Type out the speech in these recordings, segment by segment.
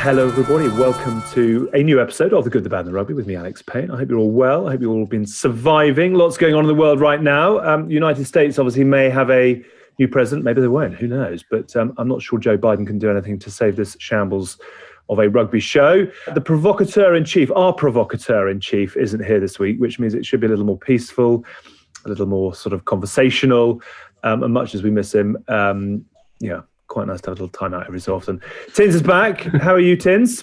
Hello everybody, welcome to a new episode of The Good, the Bad and the Rugby with me, Alex Payne. I hope you're all well. I hope you've all been surviving. Lots going on in the world right now. United States obviously may have a new president, maybe they won't, who knows? But I'm not sure Joe Biden can do anything to save this shambles of a rugby show. The provocateur-in-chief, our provocateur-in-chief isn't here this week, which means it should be a little more peaceful, a little more sort of conversational, and much as we miss him, quite nice to have a little time out every so often. Tins is back. How are you, Tins?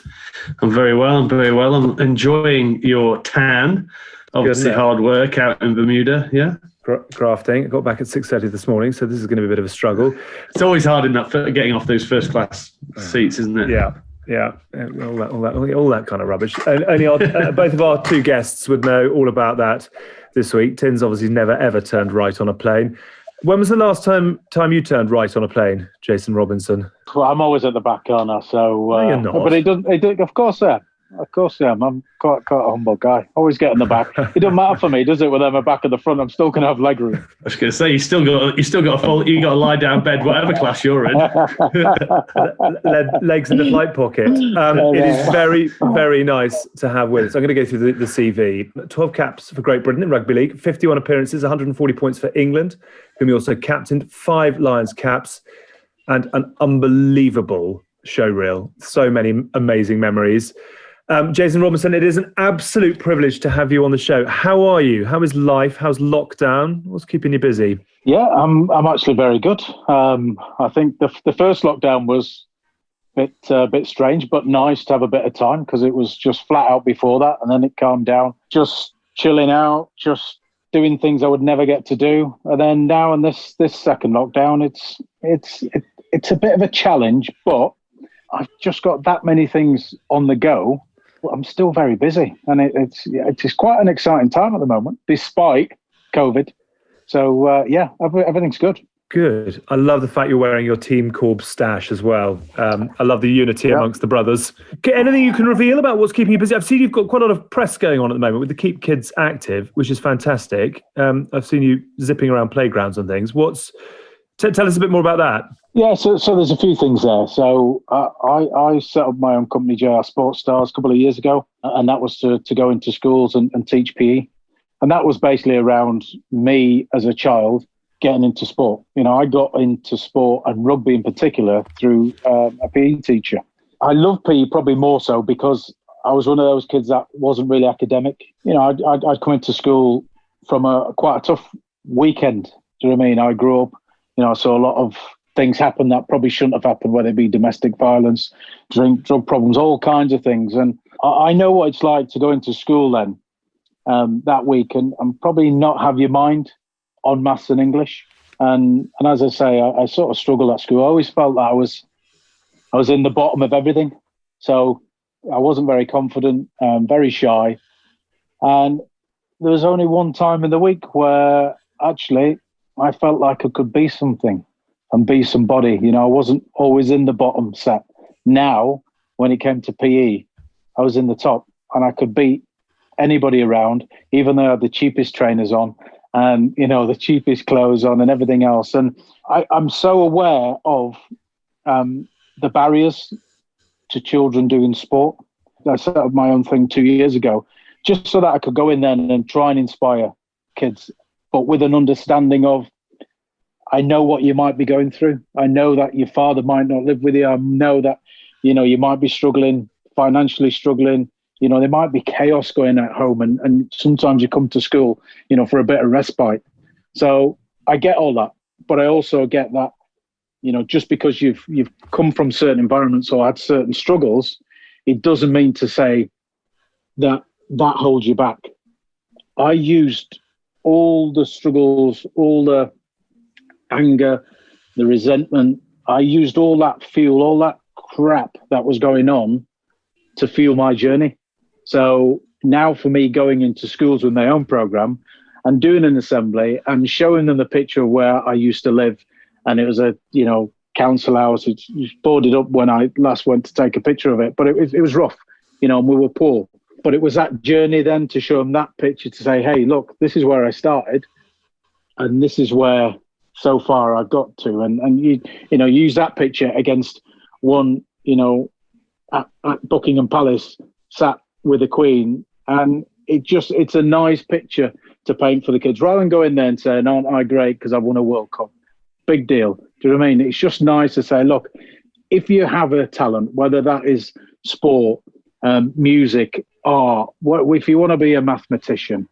I'm very well. I'm enjoying your tan. Obviously hard work out in Bermuda, yeah? Grafting. I got back at 6:30 this morning, so this is going to be a bit of a struggle. It's always hard enough getting off those first class seats, isn't it? Yeah. All that kind of rubbish. Only both of our two guests would know all about that this week. Tins obviously never ever turned right on a plane. When was the last time you turned right on a plane, Jason Robinson? Well, I'm always at the back corner, so. No, you're not. But it doesn't. Of course, I am. Of course, I am. I'm quite a humble guy. Always get in the back. It doesn't matter for me, does it? Whether I'm back at the front, I'm still going to have leg room. I was going to say you still got a lie down bed, whatever class you're in. Legs in the flight pocket. It is very, very nice to have with us. I'm going to go through the CV. 12 caps for Great Britain in Rugby League, 51 appearances, 140 points for England, whom he also captained, 5 Lions caps, and an unbelievable showreel. So many amazing memories. Jason Robinson, it is an absolute privilege to have you on the show. How are you? How is life? How's lockdown? What's keeping you busy? Yeah, I'm actually very good. I think the first lockdown was a bit strange, but nice to have a bit of time because it was just flat out before that, and then it calmed down. Just chilling out, just doing things I would never get to do, and then now in this second lockdown, it's a bit of a challenge, but I've just got that many things on the go. I'm still very busy, and it's quite an exciting time at the moment, despite COVID. So everything's good. Good. I love the fact you're wearing your Team Corb stash as well. I love the unity amongst the brothers. Anything you can reveal about what's keeping you busy? I've seen you've got quite a lot of press going on at the moment with the Keep Kids Active, which is fantastic. I've seen you zipping around playgrounds and things. Tell us a bit more about that. Yeah, so there's a few things there. So I set up my own company, JR Sports Stars, a couple of years ago, and that was to go into schools and teach PE. And that was basically around me as a child getting into sport. I got into sport and rugby in particular through a PE teacher. I love PE probably more so because I was one of those kids that wasn't really academic. I'd come into school from quite a tough weekend. Do you know what I mean? I grew up, I saw a lot of things happen that probably shouldn't have happened, whether it be domestic violence, drug problems, all kinds of things. And I know what it's like to go into school then that week and probably not have your mind on maths and English. And as I say, I sort of struggled at school. I always felt that I was in the bottom of everything. So I wasn't very confident, very shy. And there was only one time in the week where actually I felt like I could be something and be somebody. I wasn't always in the bottom set. Now, when it came to PE, I was in the top and I could beat anybody around, even though I had the cheapest trainers on and, the cheapest clothes on and everything else. And I'm so aware of the barriers to children doing sport. I set up my own thing 2 years ago, just so that I could go in there and try and inspire kids, but with an understanding of, I know what you might be going through. I know that your father might not live with you. I know that, you might be struggling, financially struggling. There might be chaos going at home. And sometimes you come to school, for a bit of respite. So I get all that. But I also get that, just because you've come from certain environments or had certain struggles, it doesn't mean to say that holds you back. I used all the struggles, all the anger, the resentment. I used all that fuel, all that crap that was going on to fuel my journey. So now for me, going into schools with my own program and doing an assembly and showing them the picture of where I used to live. And it was a, council house. It's boarded up when I last went to take a picture of it, but it was rough, and we were poor. But it was that journey then to show them that picture to say, hey, look, this is where I started and this is where so far I've got to. And use that picture against one, at Buckingham Palace, sat with the Queen, and it's a nice picture to paint for the kids, rather than go in there and saying, aren't I great because I've won a World Cup? Big deal. Do you know what I mean? It's just nice to say, look, if you have a talent, whether that is sport, music, art, if you want to be a mathematician,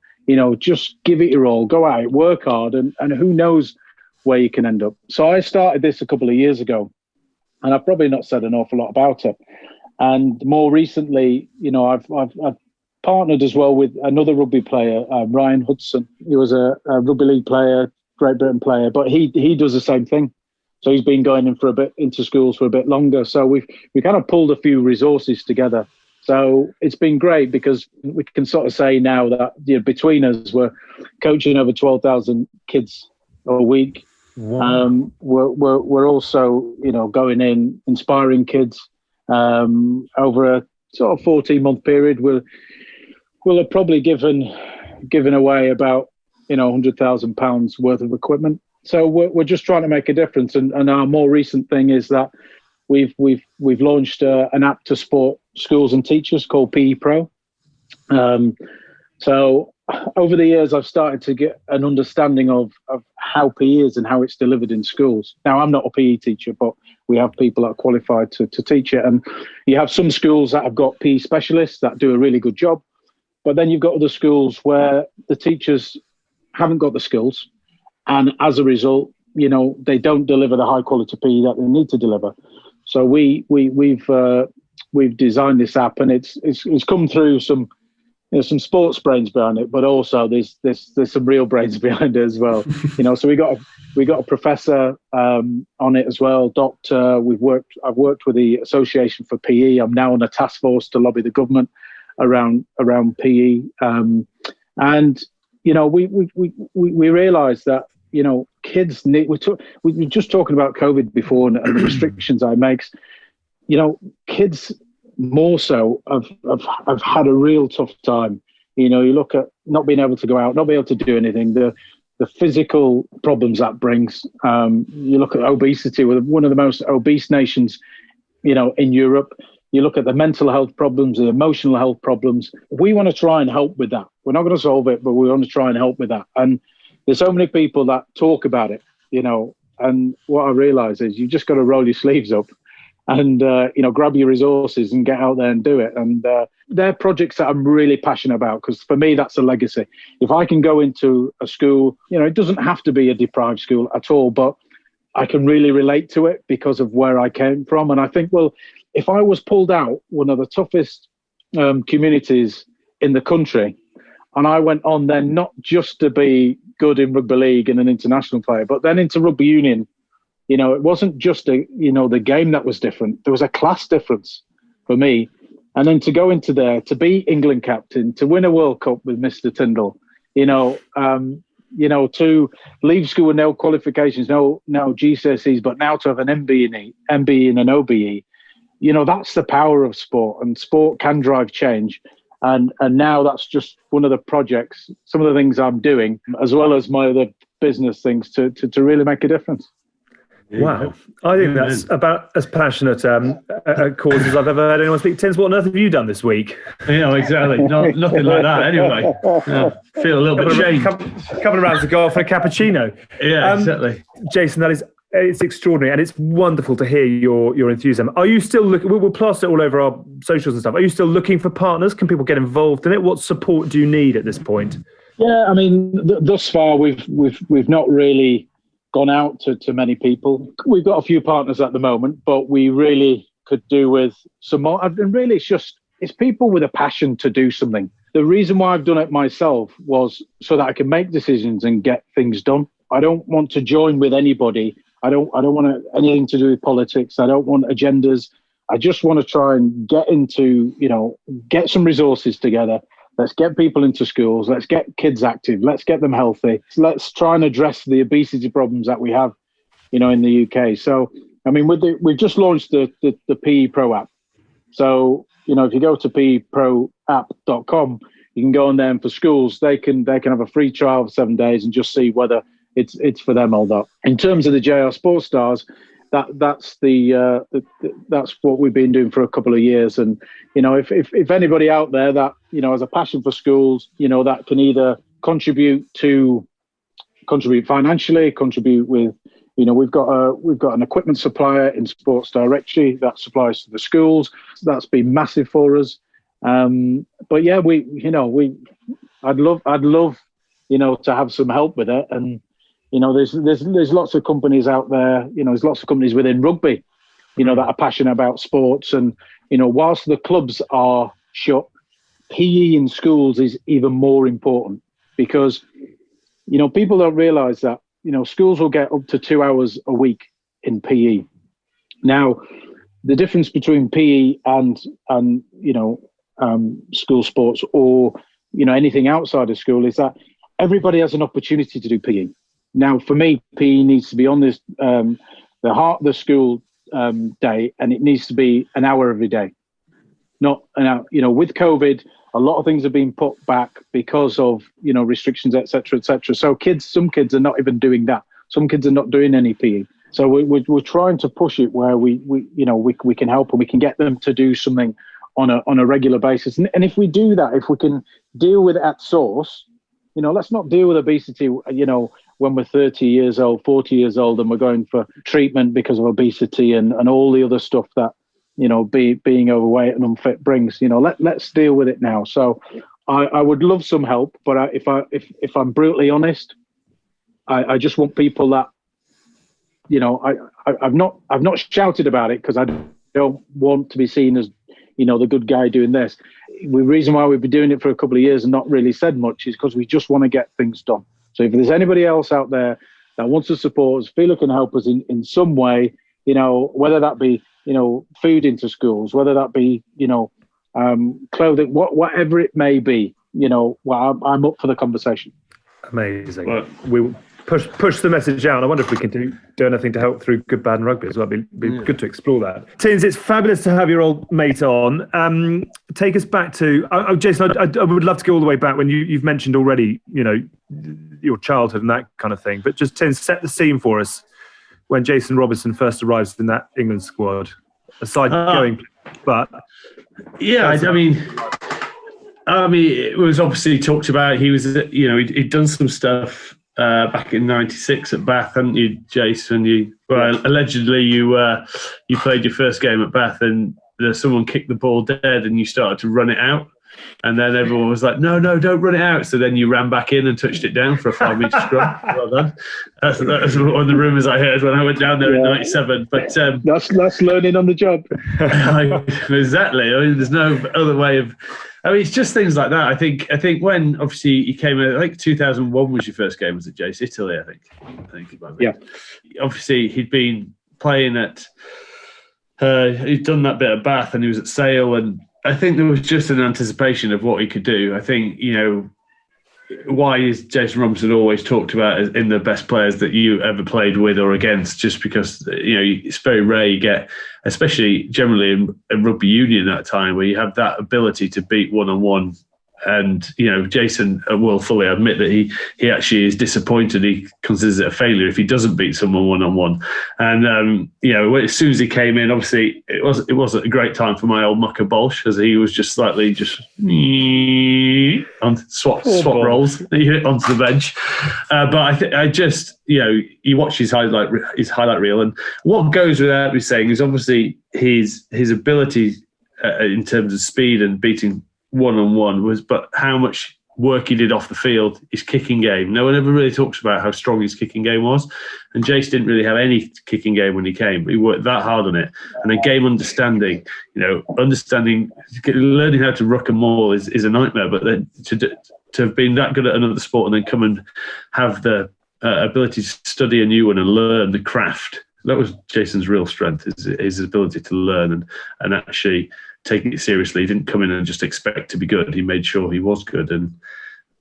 just give it your all, go out, work hard, and who knows where you can end up. So I started this a couple of years ago, and I've probably not said an awful lot about it. And more recently, I've partnered as well with another rugby player, Ryan Hudson. He was a rugby league player, Great Britain player, but he does the same thing. So he's been going into schools for a bit longer. So we kind of pulled a few resources together. So it's been great because we can sort of say now that between us, we're coaching over 12,000 kids a week. Wow. We're also going in, inspiring kids over a sort of 14-month period. We'll have probably given away about £100,000 worth of equipment. So we're just trying to make a difference. And our more recent thing is that we've launched an app to support schools and teachers called PE Pro. So over the years, I've started to get an understanding of how PE is and how it's delivered in schools. Now, I'm not a PE teacher, but we have people that are qualified to teach it. And you have some schools that have got PE specialists that do a really good job. But then you've got other schools where the teachers haven't got the skills. And as a result, they don't deliver the high quality PE that they need to deliver. So we've designed this app, and it's come through some sports brains behind it, but also there's some real brains behind it as well. So we got a professor on it as well, doctor. I've worked with the Association for PE. I'm now on a task force to lobby the government around PE, and we realised that kids need. We were just talking about COVID before and the restrictions that it makes. Kids more so have had a real tough time. You look at not being able to go out, not being able to do anything, the physical problems that brings. You look at obesity, we're one of the most obese nations, in Europe. You look at the mental health problems, the emotional health problems. We want to try and help with that. We're not going to solve it, but we want to try and help with that. And there's so many people that talk about it, and what I realize is you just got to roll your sleeves up and, grab your resources and get out there and do it. And they're projects that I'm really passionate about, because for me, that's a legacy. If I can go into a school, it doesn't have to be a deprived school at all, but I can really relate to it because of where I came from. And I think, well, if I was pulled out one of the toughest communities in the country, and I went on then not just to be good in rugby league and an international player, but then into rugby union, it wasn't just the game that was different. There was a class difference for me. And then to go into there, to be England captain, to win a World Cup with Mr. Tindall, to leave school with no qualifications, no GCSEs, but now to have an MBE and an OBE, that's the power of sport, and sport can drive change. And now that's just one of the projects, some of the things I'm doing, as well as my other business things to really make a difference. Wow. I think that's about as passionate a cause as I've ever heard anyone speak. Tins, what on earth have you done this week? Exactly. Nothing like that anyway. Feel a little bit ashamed. Couple of rounds to go for a cappuccino. Yeah, exactly. Jason, it's extraordinary, and it's wonderful to hear your enthusiasm. Are you still looking? We'll plaster it all over our socials and stuff. Are you still looking for partners? Can people get involved in it? What support do you need at this point? Yeah, I mean, thus far we've not really gone out to many people. We've got a few partners at the moment, but we really could do with some more. And really, it's people with a passion to do something. The reason why I've done it myself was so that I can make decisions and get things done. I don't want to join with anybody. I don't want anything to do with politics. I don't want agendas. I just want to try and get some resources together. Let's get people into schools. Let's get kids active. Let's get them healthy. Let's try and address the obesity problems that we have, in the UK. So, I mean, we've just launched the PE Pro app. So, if you go to peproapp.com, you can go on there, and for schools, they can have a free trial of 7 days and just see whether it's for them or not. In terms of the JR Sports Stars, that's that's what we've been doing for a couple of years. And if anybody out there that has a passion for schools, that can either contribute financially, contribute with, we've got an equipment supplier in Sports Directory that supplies to the schools. That's been massive for us. But yeah, I'd love to have some help with it. And there's lots of companies out there. There's lots of companies within rugby, that are passionate about sports. And whilst the clubs are shut, PE in schools is even more important, because people don't realise that schools will get up to 2 hours a week in PE. Now, the difference between PE and school sports or anything outside of school is that everybody has an opportunity to do PE. Now, for me, PE needs to be on this the heart of the school day, and it needs to be an hour every day. Not an hour. With COVID, a lot of things have been put back because of restrictions, etc., etc. So some kids are not even doing that. Some kids are not doing any PE. So we're trying to push it where we can help and we can get them to do something on a regular basis. And if we do that, if we can deal with it at source, let's not deal with obesity, when we're 30 years old, 40 years old, and we're going for treatment because of obesity and all the other stuff that, being overweight and unfit brings. Let's deal with it now. So I would love some help, but if I'm brutally honest, I just want people that, I've not shouted about it because I don't want to be seen as, the good guy doing this. The reason why we've been doing it for a couple of years and not really said much is because we just want to get things done. So if there's anybody else out there that wants to support us, feel it can help us in some way, whether that be, food into schools, whether that be, clothing, whatever it may be, I'm up for the conversation. Amazing. Well, we'll push the message out. I wonder if we can do anything to help through Good, Bad and Rugby as well. It'd be good to explore that. Tins, it's fabulous to have your old mate on. Take us back to, Jason, I would love to go all the way back when you've mentioned already, your childhood and that kind of thing. But just, Tins, set the scene for us when Jason Robinson first arrives in that England squad. Aside going, but... Yeah, I mean, it was obviously talked about. He was, he'd done some stuff back in '96 at Bath, hadn't you, Jason? Allegedly you played your first game at Bath and someone kicked the ball dead and you started to run it out. And then everyone was like, no, don't run it out. So then you ran back in and touched it down for a 5-metre scrum. Well done. That's one of the rumours I heard when I went down there in '97. But that's learning on the job. Exactly. I mean, there's no other way of... it's just things like that. I think when obviously you came in, I think 2001 was your first game, was it, Jace? Italy, I think it might be. Yeah. Obviously, he'd been playing at... he'd done that bit at Bath and he was at Sale, and I think there was just an anticipation of what he could do. I think, why is Jason Robinson always talked about as in the best players that you ever played with or against, just because, it's very rare you get, especially generally in rugby union at that time, where you have that ability to beat one-on-one. And, Jason will fully admit that he actually is disappointed. He considers it a failure if he doesn't beat someone one-on-one. And, as soon as he came in, obviously it wasn't a great time for my old mucker Bolsh, as he was just slightly on swap rolls onto the bench. But I just, you watch his highlight reel, and what goes without me saying is obviously his ability in terms of speed and beating one-on-one but how much work he did off the field, his kicking game. No one ever really talks about how strong his kicking game was, and Jace didn't really have any kicking game when he came, but he worked that hard on it. And then game understanding, learning how to ruck and maul is a nightmare, but then to have been that good at another sport and then come and have the ability to study a new one and learn the craft, that was Jason's real strength, his ability to learn and actually taking it seriously. He didn't come in and just expect to be good. He made sure he was good, and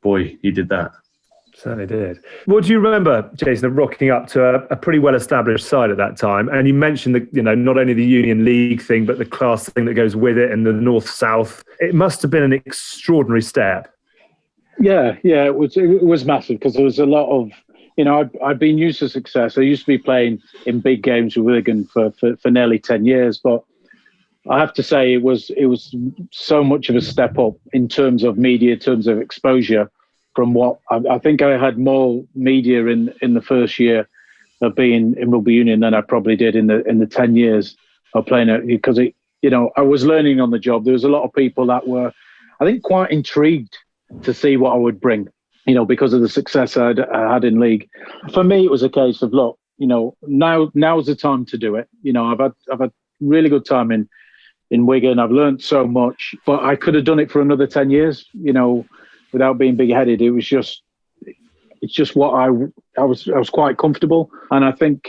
boy, he did that. Certainly did. What do you remember, Jason, of rocking up to a pretty well-established side at that time? And you mentioned that, not only the Union League thing, but the class thing that goes with it and the North-South. It must have been an extraordinary step. Yeah, it was massive, because there was a lot of I've been used to success. I used to be playing in big games with Wigan for nearly 10 years, but I have to say it was so much of a step up in terms of media, in terms of exposure from what I think I had more media in the first year of being in rugby union than I probably did in the 10 years of playing it, because I was learning on the job. There was a lot of people that were, I think, quite intrigued to see what I would bring, because of the success I had in league. For me, it was a case of, look, now's the time to do it. I've had really good time in Wigan. I've learned so much, but I could have done it for another 10 years, without being big-headed. It's just what I was quite comfortable. And I think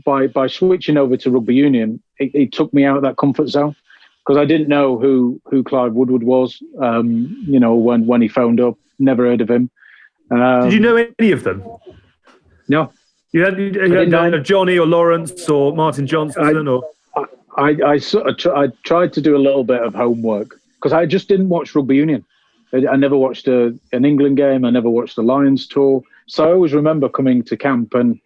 by switching over to rugby union, it took me out of that comfort zone, because I didn't know who Clive Woodward was, when he phoned up. Never heard of him. Did you know any of them? No. You had know Johnny or Lawrence or Martin Johnson? I tried to do a little bit of homework, because I just didn't watch rugby union. I never watched an England game. I never watched the Lions tour. So I always remember coming to camp, and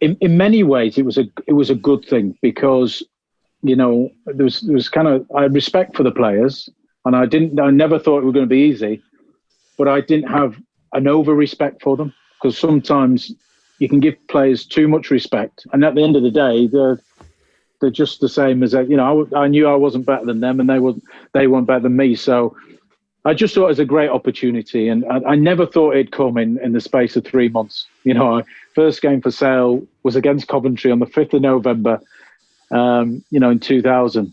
in many ways it was a good thing, because there was kind of, I had respect for the players, and I never thought it was going to be easy, but I didn't have an over respect for them, because sometimes you can give players too much respect, and at the end of the day they're just the same as I knew I wasn't better than them, and they weren't better than me. So I just thought it was a great opportunity, and I never thought it'd come in the space of 3 months. First game for Sale was against Coventry on the 5th of November, in 2000.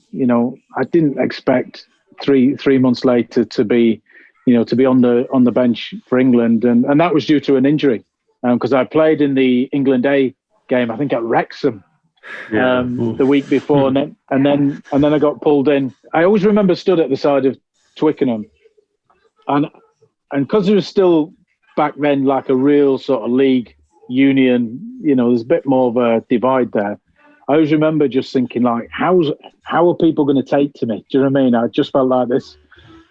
I didn't expect three months later to be on the bench for England, and that was due to an injury, because I played in the England A game, I think at Wrexham, the week before, and then I got pulled in. I always remember stood at the side of Twickenham. And because there was still back then like a real sort of league union, there's a bit more of a divide there. I always remember just thinking, like, how are people going to take to me? Do you know what I mean? I just felt like this,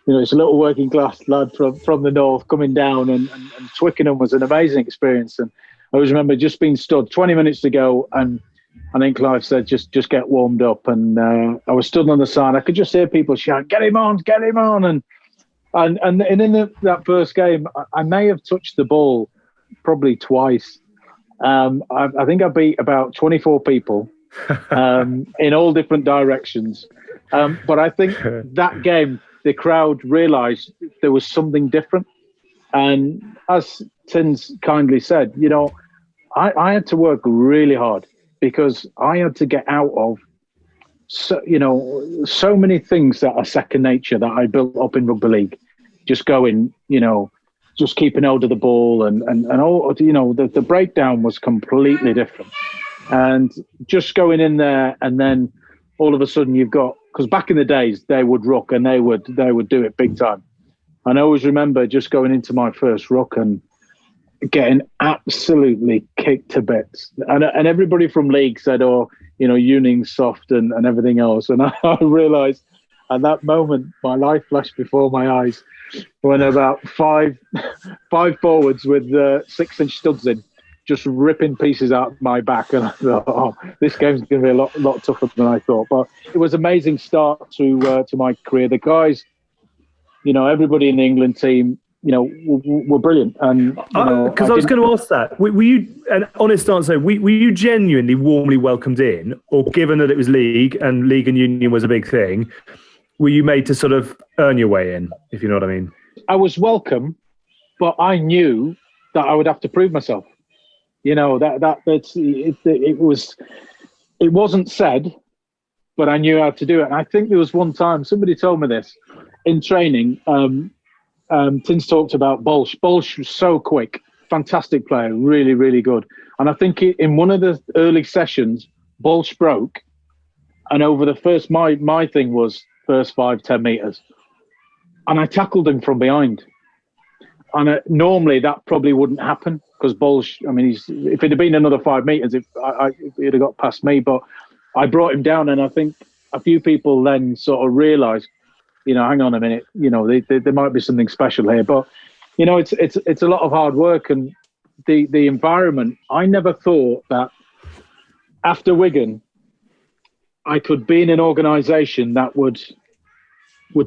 it's a little working class lad from the north coming down, and Twickenham was an amazing experience. And I always remember just being stood 20 minutes to go, and I think Clive said, just get warmed up. And I was stood on the side. I could just hear people shout, get him on. And in that first game, I may have touched the ball probably twice. I think I beat about 24 people in all different directions. But I think that game, the crowd realised there was something different. And as Tins kindly said, I had to work really hard, because I had to get out of so many things that are second nature that I built up in rugby league. Just going, just keeping hold of the ball, and all, the breakdown was completely different. And just going in there, and then all of a sudden you've got, because back in the days they would ruck, and they would do it big time. And I always remember just going into my first ruck and getting absolutely kicked to bits. And everybody from league said, Uning's soft and everything else. And I realised at that moment my life flashed before my eyes, when about five forwards with 6-inch studs in, just ripping pieces out of my back. And I thought, this game's going to be a lot tougher than I thought. But it was an amazing start to my career. The guys, everybody in the England team, were brilliant. And because I was going to ask that, were you, an honest answer, were you genuinely warmly welcomed in, or given that it was league and union was a big thing, were you made to sort of earn your way in, if you know what I mean? I was welcome, but I knew that I would have to prove myself. It wasn't said, but I knew how to do it. And I think there was one time somebody told me this in training. Tins talked about Bolsh. Bolsh was so quick, fantastic player, really, really good. And I think in one of the early sessions, Bolsh broke, and over the first, my thing was first 5-10 meters, and I tackled him from behind. And normally that probably wouldn't happen, because Bolsh, if it had been another 5 meters, he'd have got past me. But I brought him down, and I think a few people then sort of realised, hang on a minute, there might be something special here. But it's a lot of hard work, and the environment, I never thought that after Wigan, I could be in an organisation that would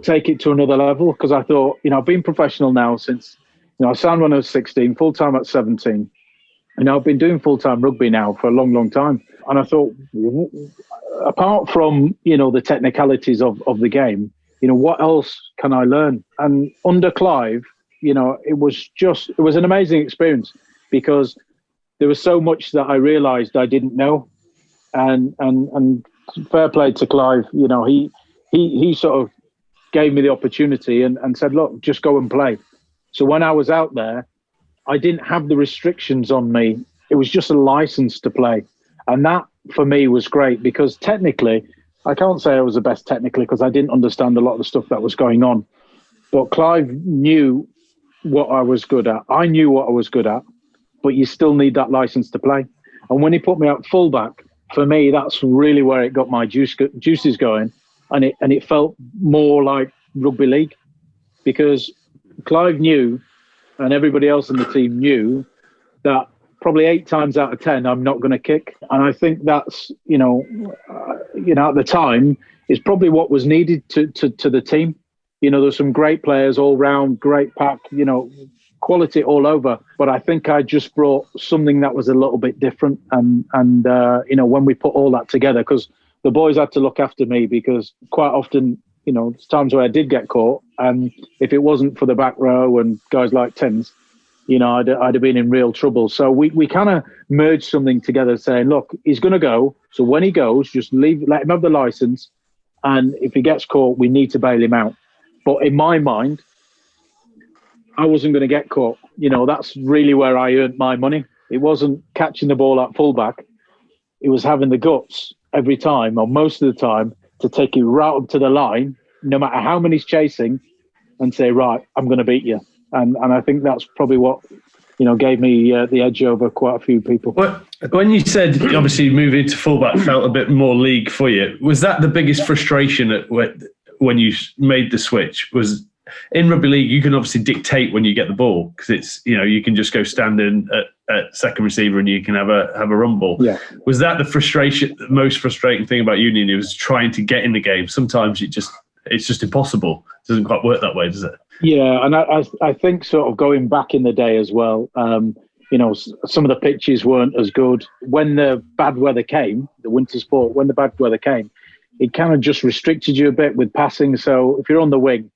take it to another level. Because I thought, I've been professional now since, I signed when I was 16, full-time at 17. And I've been doing full-time rugby now for a long, long time. And I thought, apart from, the technicalities of the game, what else can I learn? And under Clive, it was an amazing experience, because there was so much that I realised I didn't know. And fair play to Clive, he sort of gave me the opportunity and said, look, just go and play. So when I was out there, I didn't have the restrictions on me. It was just a license to play. And that for me was great, because technically, I can't say I was the best technically, because I didn't understand a lot of the stuff that was going on. But Clive knew what I was good at. I knew what I was good at, but you still need that license to play. And when he put me at fullback, for me, that's really where it got my juices going. And it felt more like rugby league, because Clive knew, and everybody else in the team knew, that probably 8 times out of 10, I'm not going to kick. And I think that's, at the time, is probably what was needed to the team. There's some great players all round, great pack, quality all over. But I think I just brought something that was a little bit different. And when we put all that together, because the boys had to look after me, because quite often, there's times where I did get caught. And if it wasn't for the back row and guys like Tins, I'd have been in real trouble. So we kind of merged something together, saying, look, he's going to go. So when he goes, just let him have the license. And if he gets caught, we need to bail him out. But in my mind, I wasn't going to get caught. That's really where I earned my money. It wasn't catching the ball at fullback. It was having the guts every time, or most of the time, to take you right up to the line, no matter how many's chasing, and say, right, I'm going to beat you. And I think that's probably what, gave me the edge over quite a few people. Well, when you said, obviously, moving to fullback felt a bit more league for you, was that the biggest frustration when you made the switch? Was in rugby league, you can obviously dictate when you get the ball, because it's, you can just go stand in at second receiver and you can have a rumble. Yeah. Was that the most frustrating thing about Union? It was trying to get in the game. Sometimes it's just impossible. It doesn't quite work that way, does it? Yeah, and I think sort of going back in the day as well, some of the pitches weren't as good. When the bad weather came, the winter sport, when the bad weather came, it kind of just restricted you a bit with passing. So if you're on the wing,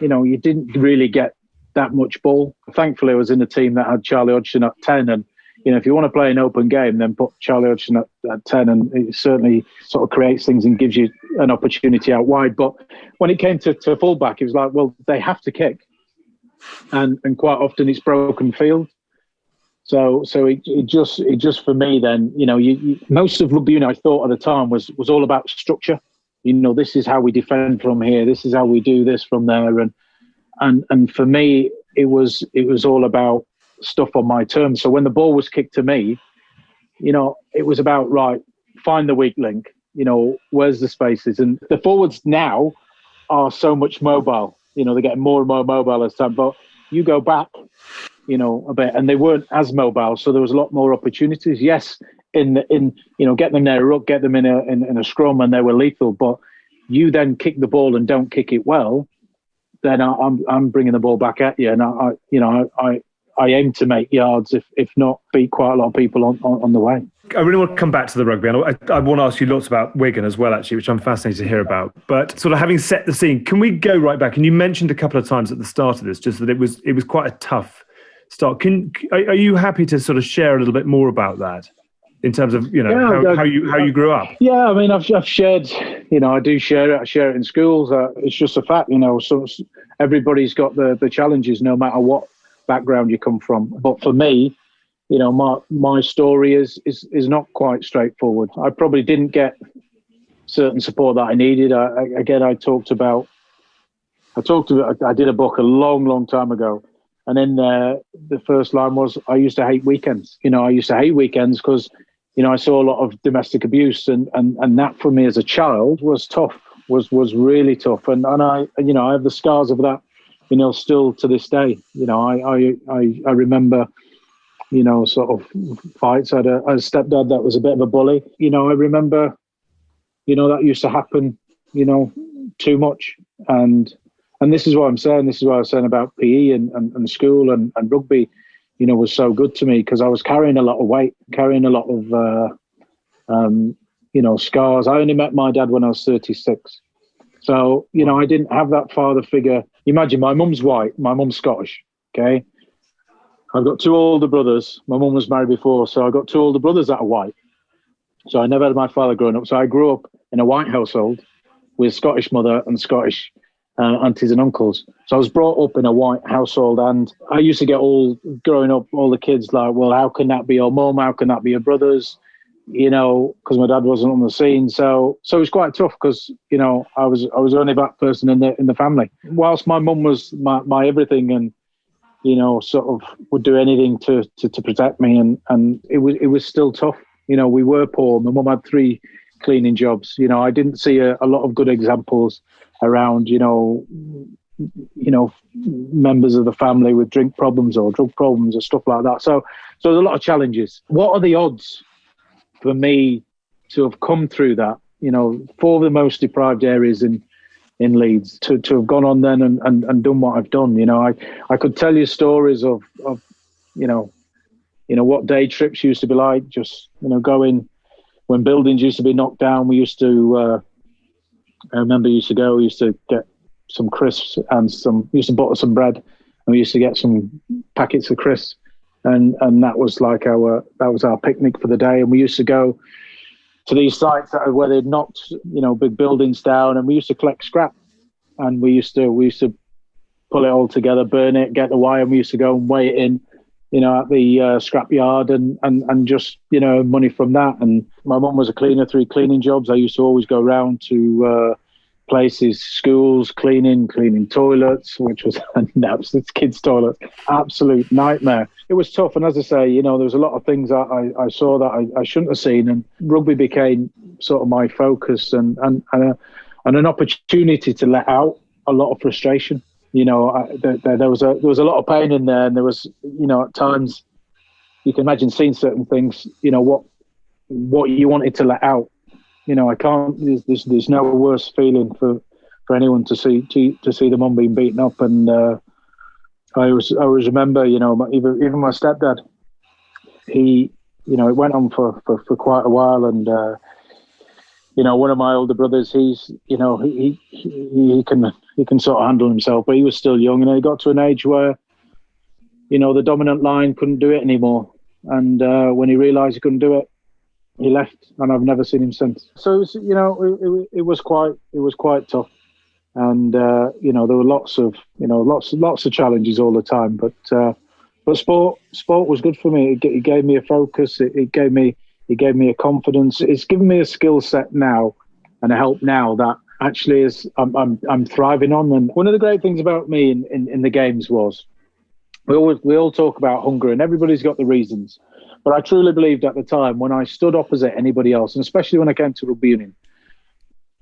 you didn't really get that much ball. Thankfully, I was in a team that had Charlie Hodgson at 10. And, if you want to play an open game, then put Charlie Hodgson at 10. And it certainly sort of creates things and gives you an opportunity out wide. But when it came to fullback, it was like, well, they have to kick. And quite often it's broken field. So it just for me then, most of rugby union I thought at the time was all about structure. This is how we defend from here. This is how we do this from there. And for me, it was all about stuff on my terms. So when the ball was kicked to me, it was about, right, find the weak link. Where's the spaces? And the forwards now are so much mobile. They're getting more and more mobile as time. But you go back, a bit, and they weren't as mobile. So there was a lot more opportunities. Yes, in get them there, get them in a scrum, and they were lethal. But you then kick the ball and don't kick it well, then I'm bringing the ball back at you, and I aim to make yards, if not beat quite a lot of people on the way. I really want to come back to the rugby. And I want to ask you lots about Wigan as well, actually, which I'm fascinated to hear about. But sort of having set the scene, can we go right back? And you mentioned a couple of times at the start of this, just that it was quite a tough start. Are you happy to sort of share a little bit more about that in terms of how you grew up? Yeah, I mean, I've shared. I do share it. I share it in schools. It's just a fact. So everybody's got the challenges, no matter what background you come from. But for me, my story is not quite straightforward. I probably didn't get certain support that I needed. I did a book a long time ago, and then the first line was, I used to hate weekends. I used to hate weekends because I saw a lot of domestic abuse, and that for me as a child was tough. Was really tough, and I have the scars of that. Still to this day. I remember sort of fights. I had a stepdad that was a bit of a bully. I remember, that used to happen, too much. And this is what I'm saying. This is what I was saying about PE and school and rugby, was so good to me because I was carrying a lot of weight, carrying a lot of, scars. I only met my dad when I was 36. So, I didn't have that father figure. Imagine my mum's white, my mum's Scottish. Okay. I've got two older brothers. My mum was married before. So I got two older brothers that are white. So I never had my father growing up. So I grew up in a white household with Scottish mother and Scottish aunties and uncles. So I was brought up in a white household, and I used to get growing up, all the kids like, well, how can that be your mum? How can that be your brothers? Because my dad wasn't on the scene. So it was quite tough because, I was the only black person in the family. Whilst my mum was my everything and, sort of would do anything to protect me. And it was still tough. We were poor. My mum had 3 cleaning jobs. I didn't see a lot of good examples around, members of the family with drink problems or drug problems or stuff like that. So there's a lot of challenges. What are the odds for me to have come through that, 4 of the most deprived areas in Leeds, to have gone on then and done what I've done? I could tell you stories of what day trips used to be like, just, going when buildings used to be knocked down. We used to, I remember we used to get some crisps and used to butter some bread, and we used to get some packets of crisps. And that was like our picnic for the day. And we used to go to these sites where they'd knocked, big buildings down, and we used to collect scrap. And we used to pull it all together, burn it, get the wire, and we used to go and weigh it in, at the scrap yard and just, money from that. And my mum was a cleaner, 3 cleaning jobs. I used to always go around to places, schools, cleaning toilets, which was it's kids' toilets, absolute nightmare. It was tough, and as I say, there was a lot of things that I saw that I shouldn't have seen, and rugby became sort of my focus and an opportunity to let out a lot of frustration. There was a lot of pain in there, and there was, at times you can imagine seeing certain things, what you wanted to let out. I can't. There's no worse feeling for anyone to see the mum being beaten up. And I always remember, even my stepdad. He, it went on for quite a while, and one of my older brothers, he's, he can sort of handle himself, but he was still young, and he got to an age where, the dominant line couldn't do it anymore, and when he realised he couldn't do it, he left, and I've never seen him since. So it was, it was quite tough, and there were lots of challenges all the time. But sport was good for me. It gave me a focus. It gave me a confidence. It's given me a skill set now and a help now that actually is I'm thriving on. And one of the great things about me in the games was we all talk about hunger, and everybody's got the reasons. But I truly believed at the time, when I stood opposite anybody else, and especially when I came to rugby union,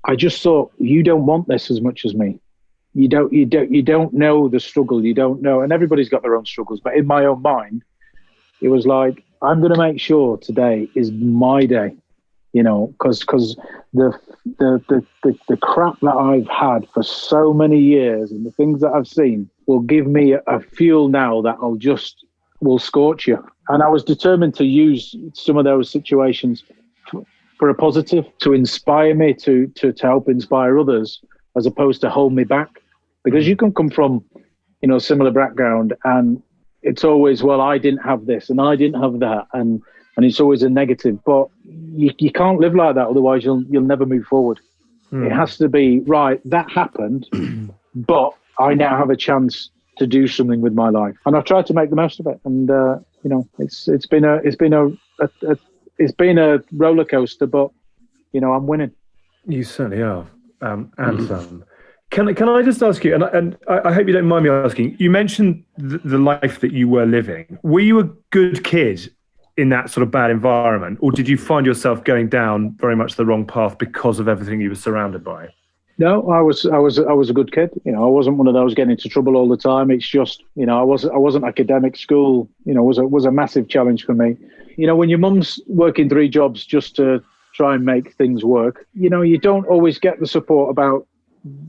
I just thought, you don't want this as much as me. You don't know the struggle. You don't know, and everybody's got their own struggles. But in my own mind, it was like, I'm going to make sure today is my day, because the crap that I've had for so many years and the things that I've seen will give me a fuel now that will scorch you. And I was determined to use some of those situations for a positive, to inspire me, to help inspire others, as opposed to hold me back. Because you can come from, similar background, and it's always, well, I didn't have this and I didn't have that, and it's always a negative. But you can't live like that, otherwise you'll never move forward. It has to be, right, that happened, but I now have a chance to do something with my life, and I've tried to make the most of it. And it's been a roller coaster, but I'm winning. You certainly are, and some. Can I just ask you, and I hope you don't mind me asking, you mentioned the life that you were living. Were you a good kid in that sort of bad environment, or did you find yourself going down very much the wrong path because of everything you were surrounded by? No, I was a good kid. I wasn't one of those getting into trouble all the time. It's just, I wasn't academic. School, was a massive challenge for me. When your mum's working 3 jobs just to try and make things work, you don't always get the support about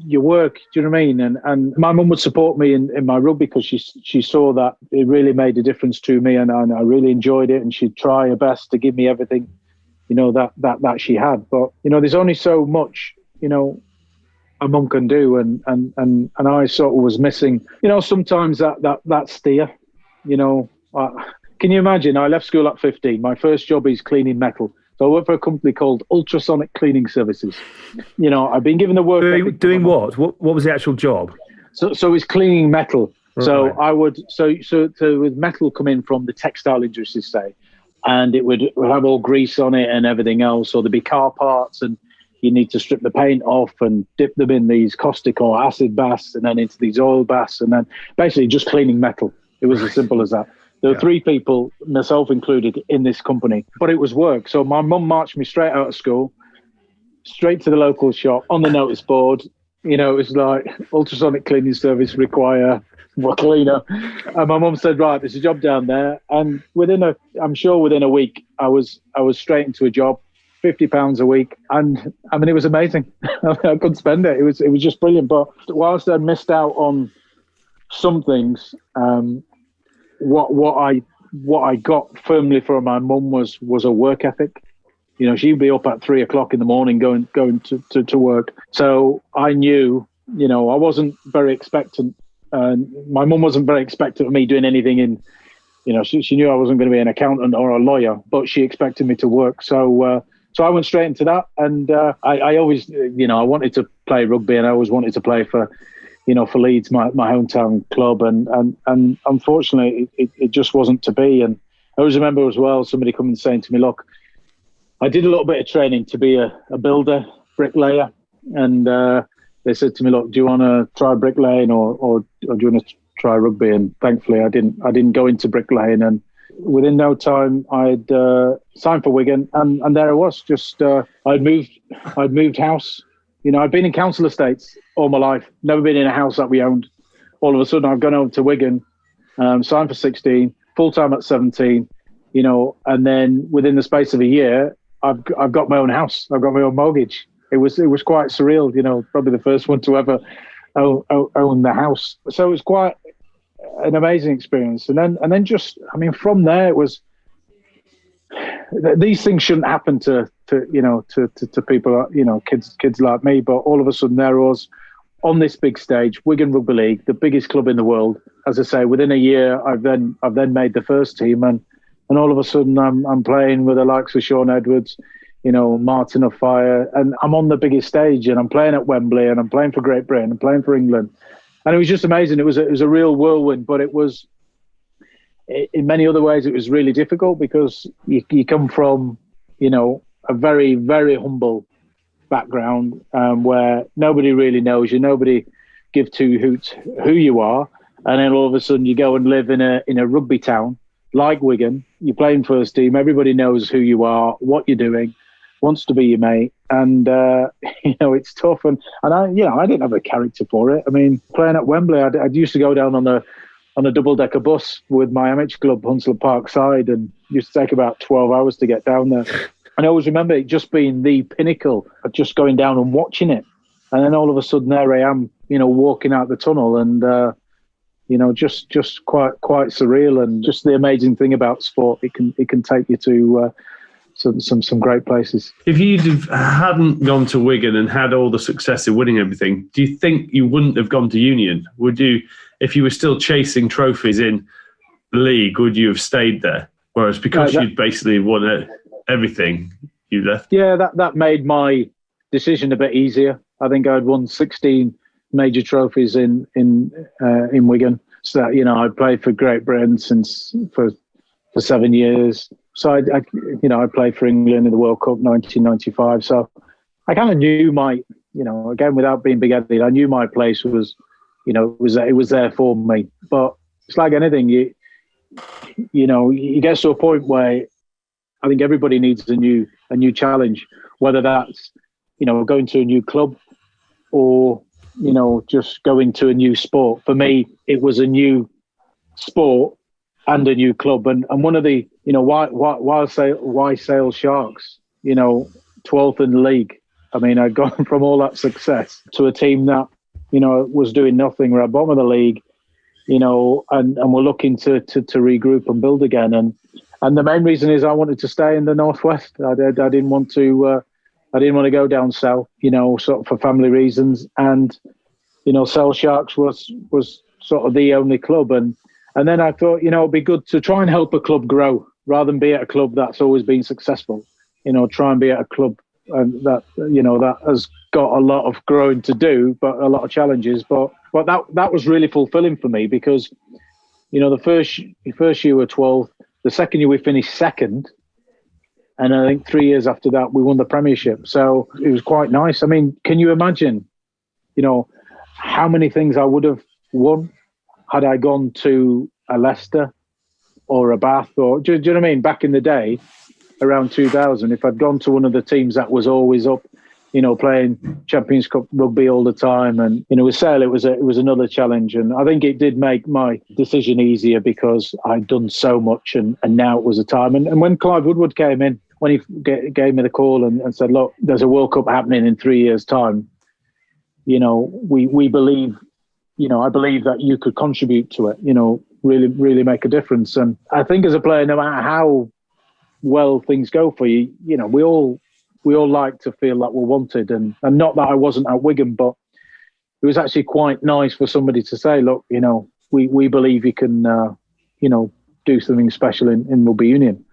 your work. Do you know what I mean? And my mum would support me in my rugby because she saw that it really made a difference to me, and I really enjoyed it, and she'd try her best to give me everything, that she had. But there's only so much, a mum can do, and I sort of was missing, sometimes that steer, can you imagine? I left school at 15. My first job is cleaning metal. So I work for a company called Ultrasonic Cleaning Services. I've been given the work. Doing what? What was the actual job? So it's cleaning metal. Right. So I would, so with metal coming from the textile industry, say, and it would have all grease on it and everything else, or there'd be car parts, and you need to strip the paint off and dip them in these caustic or acid baths and then into these oil baths, and then basically just cleaning metal. It was as simple as that. There were 3 people, myself included, in this company, but it was work. So my mum marched me straight out of school, straight to the local shop, on the notice board. It was like ultrasonic cleaning service require a cleaner. And my mum said, right, there's a job down there. And I'm sure within a week, I was straight into a job, £50 a week. And I mean, it was amazing. I couldn't spend it. It was just brilliant. But whilst I missed out on some things, what I got firmly from my mum was a work ethic. She'd be up at 3 o'clock in the morning going to work. So I knew, I wasn't very expectant. My mum wasn't very expectant of me doing anything in, she knew I wasn't going to be an accountant or a lawyer, but she expected me to work. So I went straight into that. And I always, I wanted to play rugby, and I always wanted to play for Leeds, my hometown club, and unfortunately, it just wasn't to be. And I always remember as well somebody coming and saying to me, "Look, I did a little bit of training to be a builder, bricklayer," and they said to me, "Look, do you want to try bricklaying or do you want to try rugby?" And thankfully, I didn't go into bricklaying, and within no time, I'd signed for Wigan, and there I was. Just I'd moved house. I'd been in council estates all my life, never been in a house that we owned. All of a sudden, I've gone over to Wigan, signed for 16, full-time at 17, and then within the space of a year, I've got my own house. I've got my own mortgage. It was quite surreal, probably the first one to ever own the house. So it was quite an amazing experience. And then just, I mean, from there, it was, these things shouldn't happen to people, kids like me, but all of a sudden there was on this big stage, Wigan Rugby League, the biggest club in the world. As I say, within a year, I've then made the first team, and all of a sudden I'm playing with the likes of Sean Edwards, Martin of Fire, and I'm on the biggest stage, and I'm playing at Wembley, and I'm playing for Great Britain, I'm playing for England, and it was just amazing. It was a real whirlwind, but it was, in many other ways, it was really difficult because you come from, a very, very humble background where nobody really knows you, nobody gives 2 hoots who you are, and then all of a sudden you go and live in a rugby town like Wigan. You're playing first team, everybody knows who you are, what you're doing, wants to be your mate, and it's tough. And I didn't have a character for it. I mean, playing at Wembley, I used to go down on a double-decker bus with my amateur club, Hunslet Parkside, and used to take about 12 hours to get down there. And I always remember it just being the pinnacle of just going down and watching it. And then all of a sudden there I am, walking out the tunnel, and, just quite surreal. And just the amazing thing about sport, it can take you to some great places. If you hadn't gone to Wigan and had all the success in winning everything, do you think you wouldn't have gone to Union? Would you, if you were still chasing trophies in the league, would you have stayed there? Whereas because you'd basically won everything, you left? Yeah, that made my decision a bit easier. I think I'd won 16 major trophies in Wigan. So I played for Great Britain for 7 years. So I played for England in the World Cup 1995. So I kind of knew my, again, without being big-headed, I knew my place was, it was there for me. But it's like anything, you get to a point where I think everybody needs a new challenge, whether that's, going to a new club or, just going to a new sport. For me, it was a new sport and a new club. And one of the, why Sale Sharks, 12th in the league. I mean, I'd gone from all that success to a team that, was doing nothing. We're at the bottom of the league, and we're looking to regroup and build again. And the main reason is I wanted to stay in the Northwest. I didn't want to go down south, sort of for family reasons. And, Sale Sharks was sort of the only club. And then I thought, it'd be good to try and help a club grow rather than be at a club that's always been successful. Try and be at a club that has got a lot of growing to do, but a lot of challenges. But that was really fulfilling for me because, the first year we were 12th, the second year we finished second, and I think 3 years after that we won the Premiership. So it was quite nice. I mean, can you imagine, how many things I would have won had I gone to a Leicester or a Bath, or do you know what I mean? Back in the day, around 2000, if I'd gone to one of the teams that was always up, playing Champions Cup rugby all the time, and with Sale, it was another challenge, and I think it did make my decision easier because I'd done so much, and now it was a time. And when Clive Woodward came in, when he gave me the call and said, "Look, there's a World Cup happening in 3 years' time. We believe, I believe that you could contribute to it. Really, really make a difference." And I think as a player, no matter how well things go for you, we all like to feel that we're wanted, and not that I wasn't at Wigan, but it was actually quite nice for somebody to say, "Look, we believe you can, do something special in rugby union."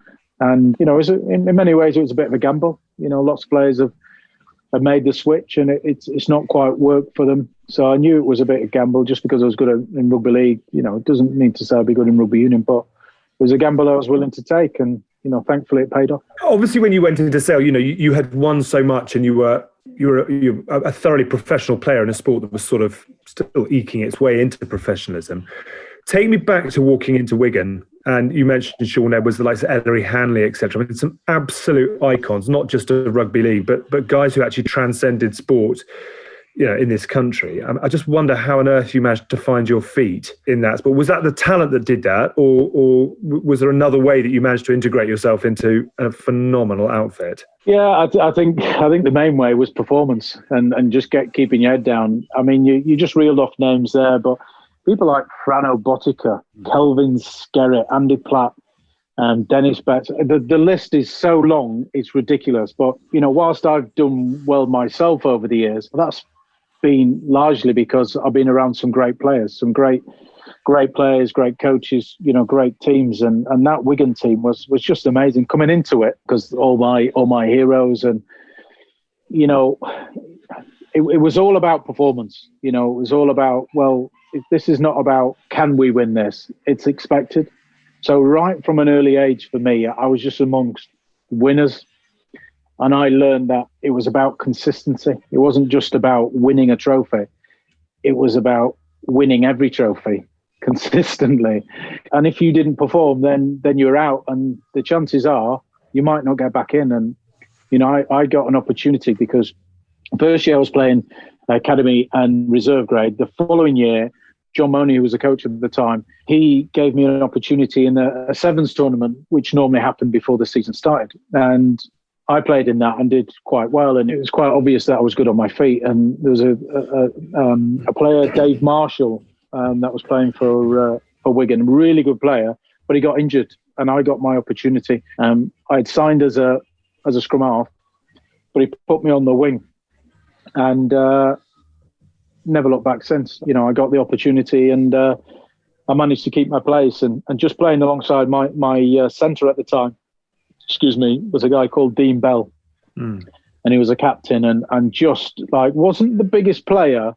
And in many ways, it was a bit of a gamble. Lots of players have made the switch, and it's not quite worked for them. So I knew it was a bit of a gamble just because I was good in rugby league. It doesn't mean to say I'll be good in rugby union, but it was a gamble I was willing to take, and thankfully it paid off. Obviously, when you went into Sale, you had won so much, and you were a thoroughly professional player in a sport that was sort of still eking its way into professionalism. Take me back to walking into Wigan, and you mentioned Sean Edwards, the likes of Ellery Hanley, etc. I mean, some absolute icons, not just of rugby league, but guys who actually transcended sport, in this country. I just wonder how on earth you managed to find your feet in that sport. Was that the talent that did that, or was there another way that you managed to integrate yourself into a phenomenal outfit? Yeah, I think the main way was performance and just keeping your head down. I mean, you just reeled off names there, but people like Frano Botica, Kelvin Skerritt, Andy Platt, Dennis Betts. The list is so long, it's ridiculous. But whilst I've done well myself over the years, that's been largely because I've been around some great players, some great players, great coaches, great teams, and that Wigan team was just amazing coming into it because all my heroes, and it was all about performance. It was all about, well, this is not about can we win this, it's expected. So right from an early age for me, I was just amongst winners. And I learned that it was about consistency. It wasn't just about winning a trophy. It was about winning every trophy consistently. And if you didn't perform, then you're out. And the chances are you might not get back in. And, I got an opportunity because first year I was playing academy and reserve grade. The following year, John Money, who was a coach at the time, he gave me an opportunity in a sevens tournament, which normally happened before the season started. And I played in that and did quite well, and it was quite obvious that I was good on my feet. And there was a player, Dave Marshall, that was playing for Wigan, a really good player, but he got injured, and I got my opportunity. I had signed as a scrum half, but he put me on the wing, and never looked back since. I got the opportunity, and I managed to keep my place, and just playing alongside my centre at the time, was a guy called Dean Bell. And he was a captain and just wasn't the biggest player,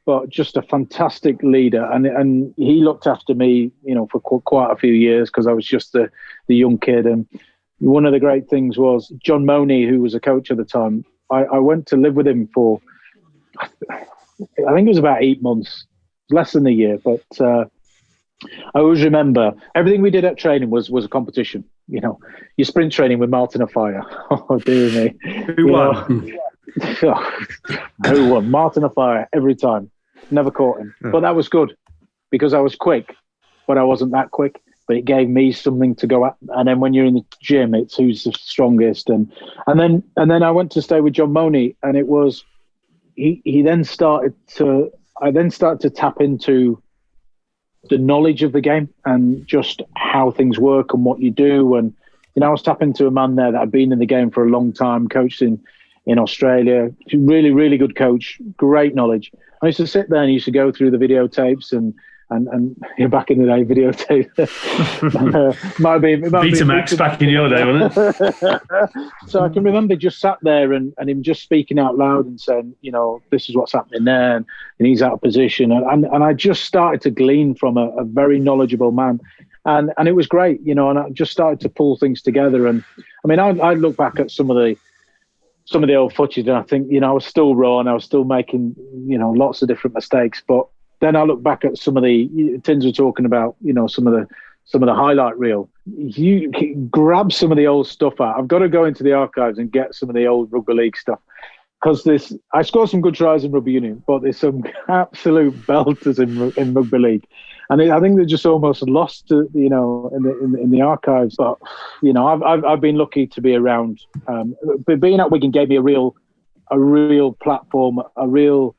but just a fantastic leader. And he looked after me, for quite a few years because I was just the young kid. And one of the great things was John Money, who was a coach at the time. I went to live with him for, I think it was about 8 months, less than a year. But I always remember everything we did at training was a competition. Your sprint training with Martin Afire. Oh, dear me. Who won? Who won? Martin Afire every time. Never caught him. But that was good because I was quick, but I wasn't that quick. But it gave me something to go at. And then when you're in the gym, it's who's the strongest. And then I went to stay with John Money, and it was I then started to tap into the knowledge of the game and just how things work and what you do. And I was tapping into a man there that had been in the game for a long time, coached in Australia. Really, really good coach, great knowledge. I used to sit there and used to go through the videotapes and back in the day, videotape. might be Betamax back in your day, wasn't it? So I can remember just sat there and him just speaking out loud and saying, this is what's happening there, and he's out of position. And I just started to glean from a very knowledgeable man. And it was great, and I just started to pull things together. And I mean, I look back at some of the old footage, and I think, I was still raw and I was still making, lots of different mistakes. But then I look back at some of the Tins were talking about, some of the highlight reel. You grab some of the old stuff out. I've got to go into the archives and get some of the old rugby league stuff, because I scored some good tries in rugby union, but there's some absolute belters in rugby league, and I think they're just almost lost, in the archives. But I've been lucky to be around. But being at Wigan gave me a real platform, a real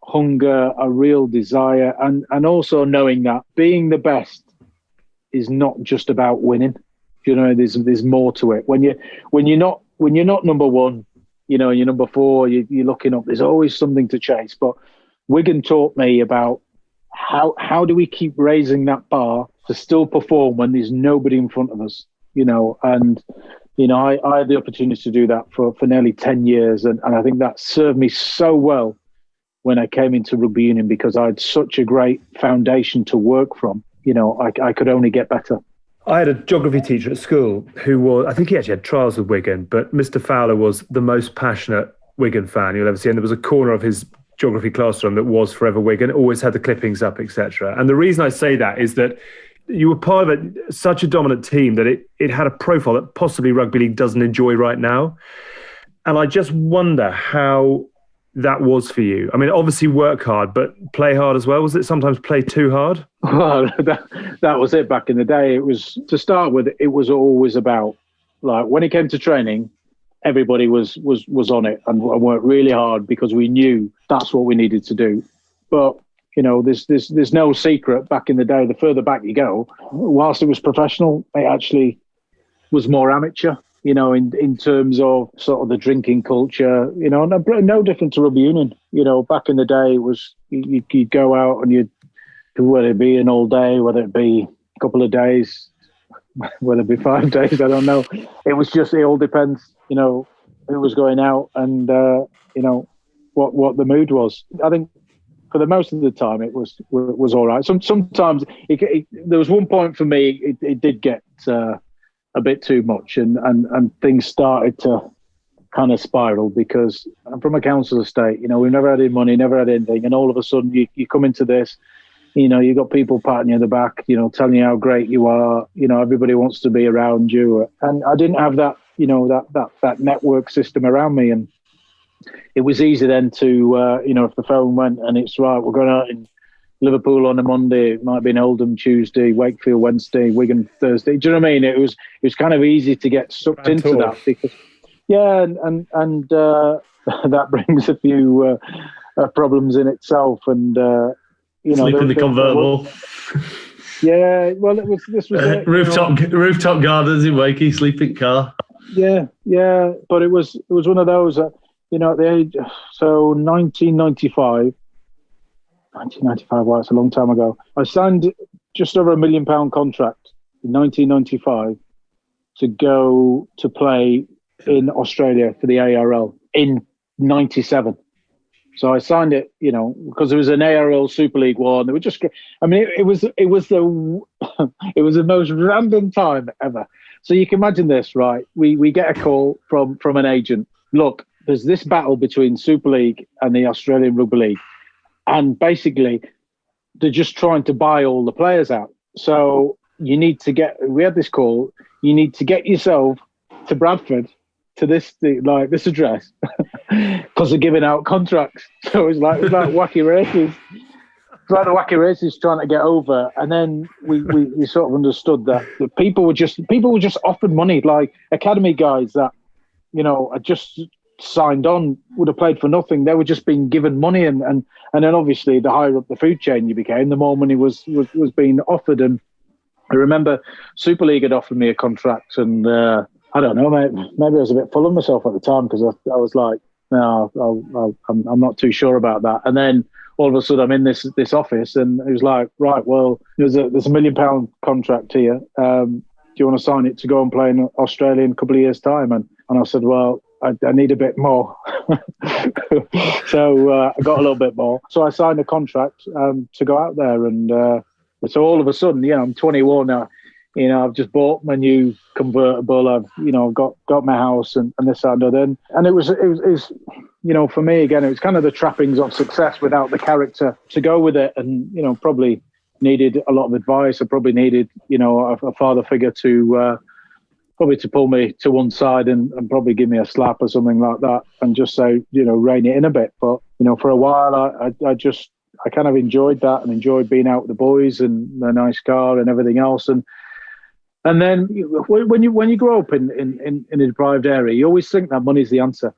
hunger, a real desire, and also knowing that being the best is not just about winning. There's more to it. When you're not number one, you're number four, you're looking up. There's always something to chase. But Wigan taught me about how do we keep raising that bar to still perform when there's nobody in front of us. I had the opportunity to do that for nearly 10 years, and I think that served me so well when I came into rugby union, because I had such a great foundation to work from. I could only get better. I had a geography teacher at school who I think he actually had trials with Wigan, but Mr. Fowler was the most passionate Wigan fan you'll ever see. And there was a corner of his geography classroom that was forever Wigan, always had the clippings up, etc. And the reason I say that is that you were part of such a dominant team that it had a profile that possibly rugby league doesn't enjoy right now. And I just wonder how that was for you. I mean, obviously work hard, but play hard as well. Was it sometimes play too hard? Well, that was it back in the day. It was, to start with, it was always about, like, when it came to training, everybody was on it and worked really hard because we knew that's what we needed to do. But there's no secret. Back in the day, the further back you go, whilst it was professional, it actually was more amateur. In terms of sort of the drinking culture, no different to rugby union. Back in the day, it was you'd go out and whether it be an all day, whether it be a couple of days, whether it be 5 days, I don't know. It was just, it all depends, who was going out and, what the mood was. I think for the most of the time, it was all right. Sometimes there was one point for me, it did get a bit too much, and things started to kind of spiral, because I'm from a council estate. We've never had any money, never had anything, and all of a sudden you come into this. You've got people patting you on the back, telling you how great you are. Everybody wants to be around you, and I didn't have that, that network system around me, and it was easy then to, if the phone went and it's right, we're going out in Liverpool on a Monday, it might be in Oldham Tuesday, Wakefield Wednesday, Wigan Thursday. Do you know what I mean? It was kind of easy to get sucked into that, because, and that brings a few problems in itself. And sleep in the convertible. Well, this was it, rooftop gardens in Wakey, sleeping car. Yeah, but it was one of those. At the age, so 1995. 1995, wow, it's a long time ago. I signed just over £1 million contract in 1995 to go to play in Australia for the ARL in 97. So I signed it, because there was an ARL Super League One. They were just, I mean, it was the most random time ever. So you can imagine this, right? We get a call from an agent. Look, there's this battle between Super League and the Australian Rugby League. And basically, they're just trying to buy all the players out. So we had this call, you need to get yourself to Bradford to this address because they're giving out contracts. So it was like wacky races. It's like the wacky races trying to get over, and then we sort of understood that the people were just offered money, like academy guys that had just signed on would have played for nothing. They were just being given money, and then obviously the higher up the food chain you became, the more money was being offered. And I remember Super League had offered me a contract, and I don't know, maybe I was a bit full of myself at the time because I was like, no, I'm not too sure about that. And then all of a sudden I'm in this office, and it was like, right, well, there's a £1 million contract here. Do you want to sign it to go and play in Australia in a couple of years' time? And I said, well, I need a bit more. So I got a little bit more. So I signed a contract to go out there. And so all of a sudden, I'm 21 now. I've just bought my new convertible. I've got my house and this that, and other. And it was for me again, it was kind of the trappings of success without the character to go with it. And probably needed a lot of advice. I probably needed a father figure to probably to pull me to one side and probably give me a slap or something like that, and just say rein it in a bit. But for a while I kind of enjoyed that and enjoyed being out with the boys and the nice car and everything else. And then when you grow up in a deprived area, you always think that money's the answer.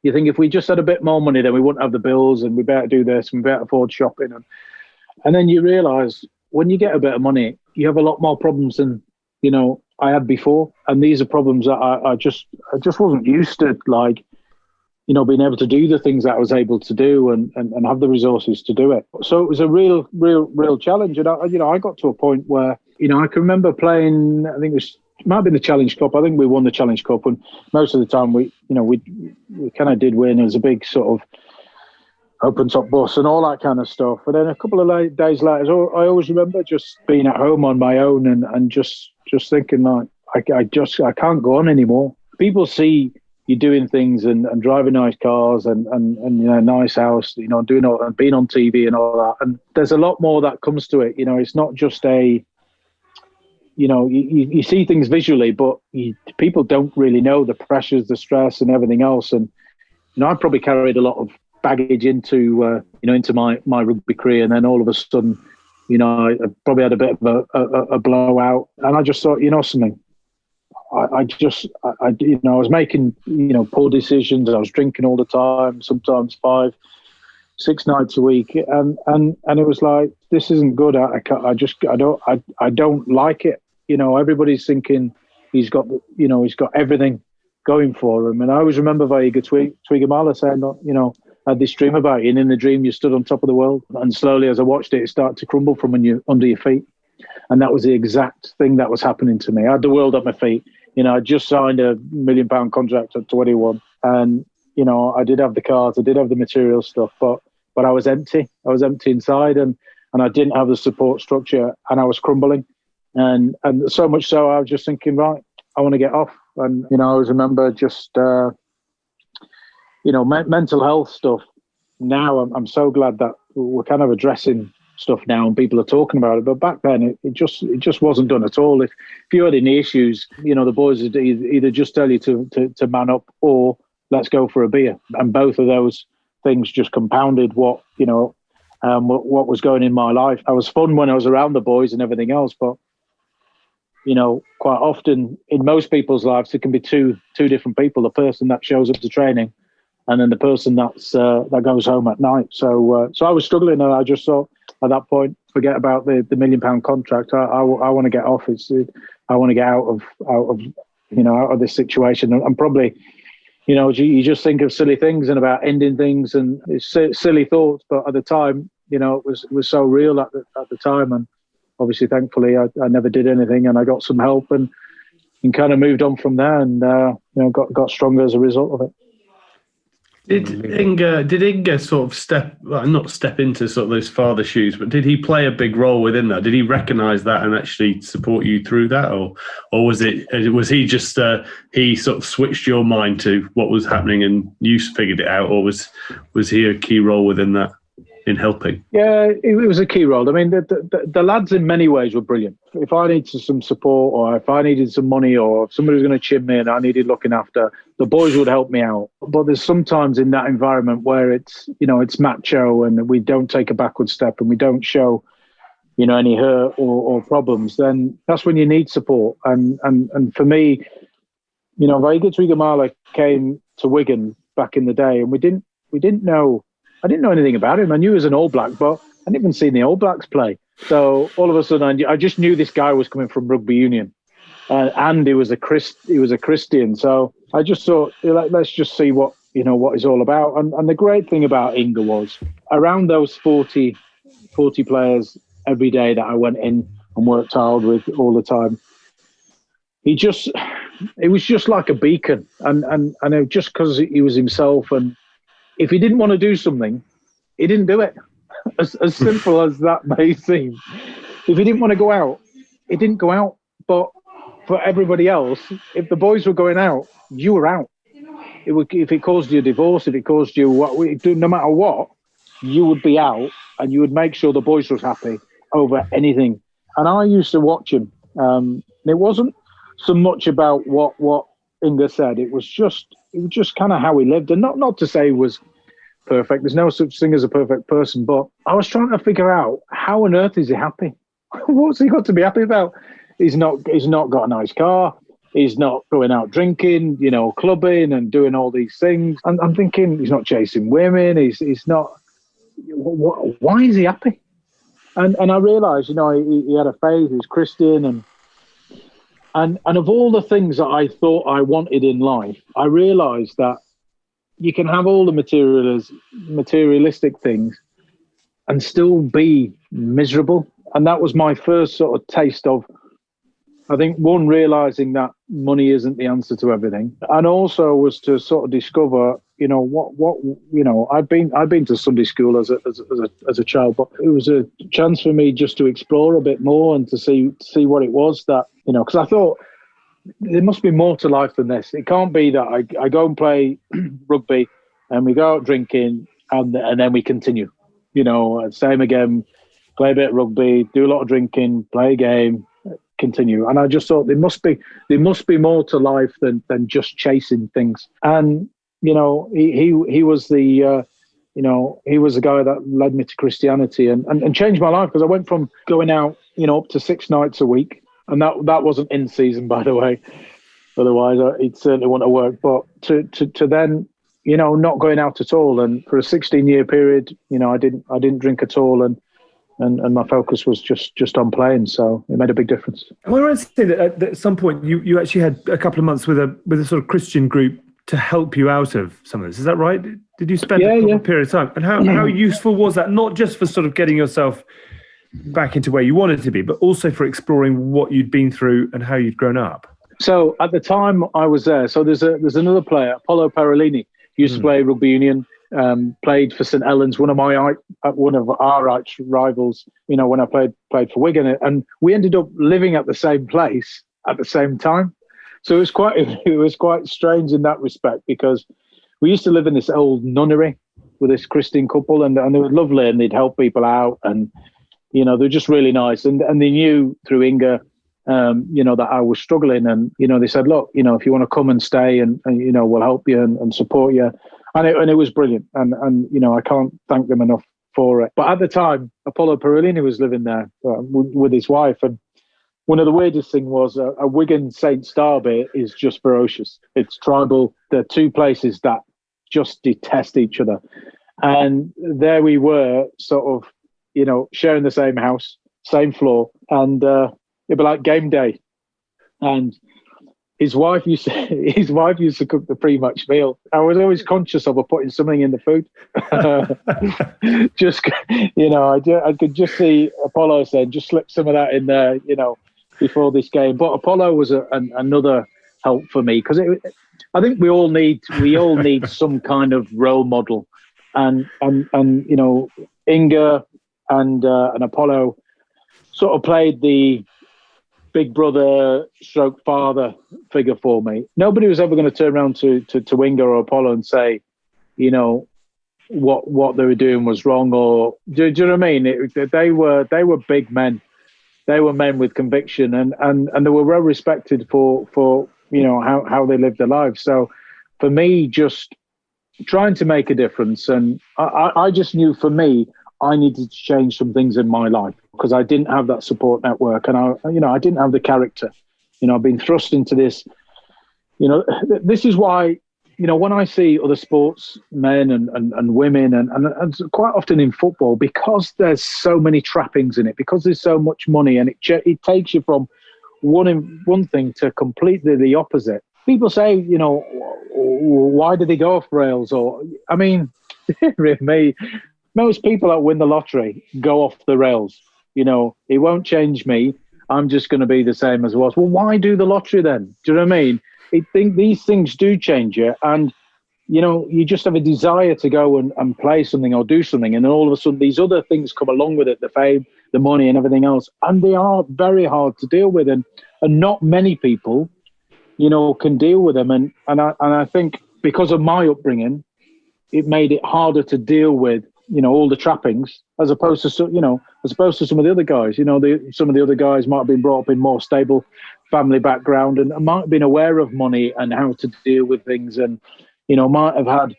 You think if we just had a bit more money, then we wouldn't have the bills, and we better do this, and we better afford shopping. And then you realise when you get a bit of money, you have a lot more problems than I had before. And these are problems that I just wasn't used to, like being able to do the things that I was able to do and have the resources to do it. So it was a real challenge. And I got to a point where I can remember playing. I think it might have been the Challenge Cup. I think we won the Challenge Cup, and most of the time we kind of did win. It was a big sort of open top bus and all that kind of stuff. And then a couple of days later, I always remember just being at home on my own and just thinking like, I can't go on anymore. People see you doing things and driving nice cars and nice house, doing all and being on TV and all that. And there's a lot more that comes to it. It's not just you see things visually, but people don't really know the pressures, the stress and everything else. And, I probably carried a lot of baggage into my rugby career, and then all of a sudden, I probably had a bit of a blowout, and I just thought, something. I was making poor decisions. I was drinking all the time, sometimes 5-6 nights a week, and it was like, this isn't good. I don't like it. Everybody's thinking he's got everything going for him, and I always remember Vaiga Twigamala saying, I had this dream about you, and in the dream you stood on top of the world, and slowly as I watched it started to crumble from under your feet. And that was the exact thing that was happening to me. I had the world at my feet. I just signed a £1 million contract at 21, and I did have the cars, I did have the material stuff, but I was empty. I was empty inside, and I didn't have the support structure, and I was crumbling, and so much so I was just thinking, right, I want to get off. And I always remember just mental health stuff. Now I'm so glad that we're kind of addressing stuff now and people are talking about it. But back then it just wasn't done at all. If you had any issues, the boys would either just tell you to man up or let's go for a beer. And both of those things just compounded what was going in my life. I was fun when I was around the boys and everything else, but quite often in most people's lives, it can be two different people: the person that shows up to training, and then the person that goes home at night. So I was struggling, and I just thought at that point, forget about the £1 million contract. I want to get off. I want to get out of this situation. And probably, you just think of silly things and about ending things, and it's silly thoughts. But at the time, it was so real at the time. And obviously, thankfully, I never did anything, and I got some help and kind of moved on from there, and got stronger as a result of it. Did Inga sort of not step into sort of those father shoes, but did he play a big role within that? Did he recognise that and actually support you through that, or was he just he sort of switched your mind to what was happening and you figured it out, or was he a key role within that? in helping? Yeah, it was a key role. I mean, the lads in many ways were brilliant. If I needed some support, or if I needed some money, or if somebody was going to chip me and I needed looking after, the boys would help me out. But there's sometimes in that environment where it's macho and we don't take a backward step and we don't show, any hurt or problems, then that's when you need support. And for me, Vaiga Trigamala came to Wigan back in the day, and I didn't know anything about him. I knew he was an All Black, but I hadn't even seen the All Blacks play. So all of a sudden, I just knew this guy was coming from rugby union, and he was a Christian. So I just thought, let's just see what he's all about. And the great thing about Inga was around those 40 players every day that I went in and worked hard with all the time. It was just like a beacon, and just because he was himself, and if he didn't want to do something, he didn't do it. As simple as that may seem. If he didn't want to go out, he didn't go out. But for everybody else, if the boys were going out, you were out. If it caused you a divorce, if it caused you no matter what, you would be out, and you would make sure the boys was happy over anything. And I used to watch him. It wasn't so much about what Inga said. It was just kind of how he lived, and not to say he was perfect. There's no such thing as a perfect person, but I was trying to figure out how on earth is he happy? What's he got to be happy about? He's not got a nice car. He's not going out drinking, clubbing and doing all these things. And I'm thinking he's not chasing women. He's not. Why is he happy? And I realised, he had a faith. He was Christian, and of all the things that I thought I wanted in life, I realised that you can have all the materialistic things and still be miserable. And that was my first sort of taste of, I think, one, realising that money isn't the answer to everything, and also was to sort of discover, I've been to Sunday school as a child, but it was a chance for me just to explore a bit more and to see what it was that, because I thought there must be more to life than this. It can't be that I go and play rugby and we go out drinking and then we continue, same again, play a bit of rugby, do a lot of drinking, play a game, continue. And I just thought there must be more to life than just chasing things. And he was the he was the guy that led me to Christianity and changed my life, because I went from going out up to 6 nights a week, and that wasn't in season, by the way. Otherwise, it certainly wouldn't have worked. But to then not going out at all, and for a 16-year period, I didn't drink at all, and my focus was just on playing, so it made a big difference. Am I right to say that at some point you actually had a couple of months with a sort of Christian group to help you out of some of this? Is that right? Did you spend a period of time? And how useful was that? Not just for sort of getting yourself back into where you wanted to be, but also for exploring what you'd been through and how you'd grown up. So at the time I was there, so there's another player, Apollo Parolini, used to play rugby union. Played for St Helens, one of our arch rivals. When I played for Wigan, and we ended up living at the same place at the same time. So it was quite strange in that respect, because we used to live in this old nunnery with this Christian couple, and they were lovely, and they'd help people out, and they were just really nice. And they knew through Inga, that I was struggling, and they said, look, if you want to come and stay, and we'll help you and support you. And it was brilliant, and I can't thank them enough for it. But at the time, Apollo Parolini was living there with his wife, and one of the weirdest things was a Wigan Saints derby is just ferocious. It's tribal. They're two places that just detest each other, and there we were, sort of, sharing the same house, same floor, and it'd be like game day, and his wife used to cook the pre-match meal. I was always conscious of her putting something in the food. I could just see Apollo saying, just slip some of that in there, before this game. But Apollo was another help for me, because I think we all need some kind of role model, and Inga and Apollo sort of played the big brother stroke father figure for me. Nobody was ever going to turn around to Inga or Apollo and say, what they were doing was wrong, or do you know what I mean? They were big men. They were men with conviction, and they were well respected for how they lived their lives. So for me, just trying to make a difference, and I just knew for me I needed to change some things in my life because I didn't have that support network, and I didn't have the character. I've been thrust into this. This is why. When I see other sportsmen and women, and quite often in football, because there's so many trappings in it, because there's so much money, and it takes you from one thing to completely the opposite. People say, why do they go off rails? Or, I mean, really, most people that win the lottery go off the rails. It won't change me. I'm just going to be the same as I was. Well, why do the lottery then? Do you know what I mean? I think these things do change you, and you just have a desire to go and play something or do something, and then all of a sudden these other things come along with it, the fame, the money, and everything else, and they are very hard to deal with, and not many people, can deal with them, and I think because of my upbringing, it made it harder to deal with, all the trappings, as opposed to some of the other guys. Some of the other guys might have been brought up in more stable family background and might have been aware of money and how to deal with things, and might have had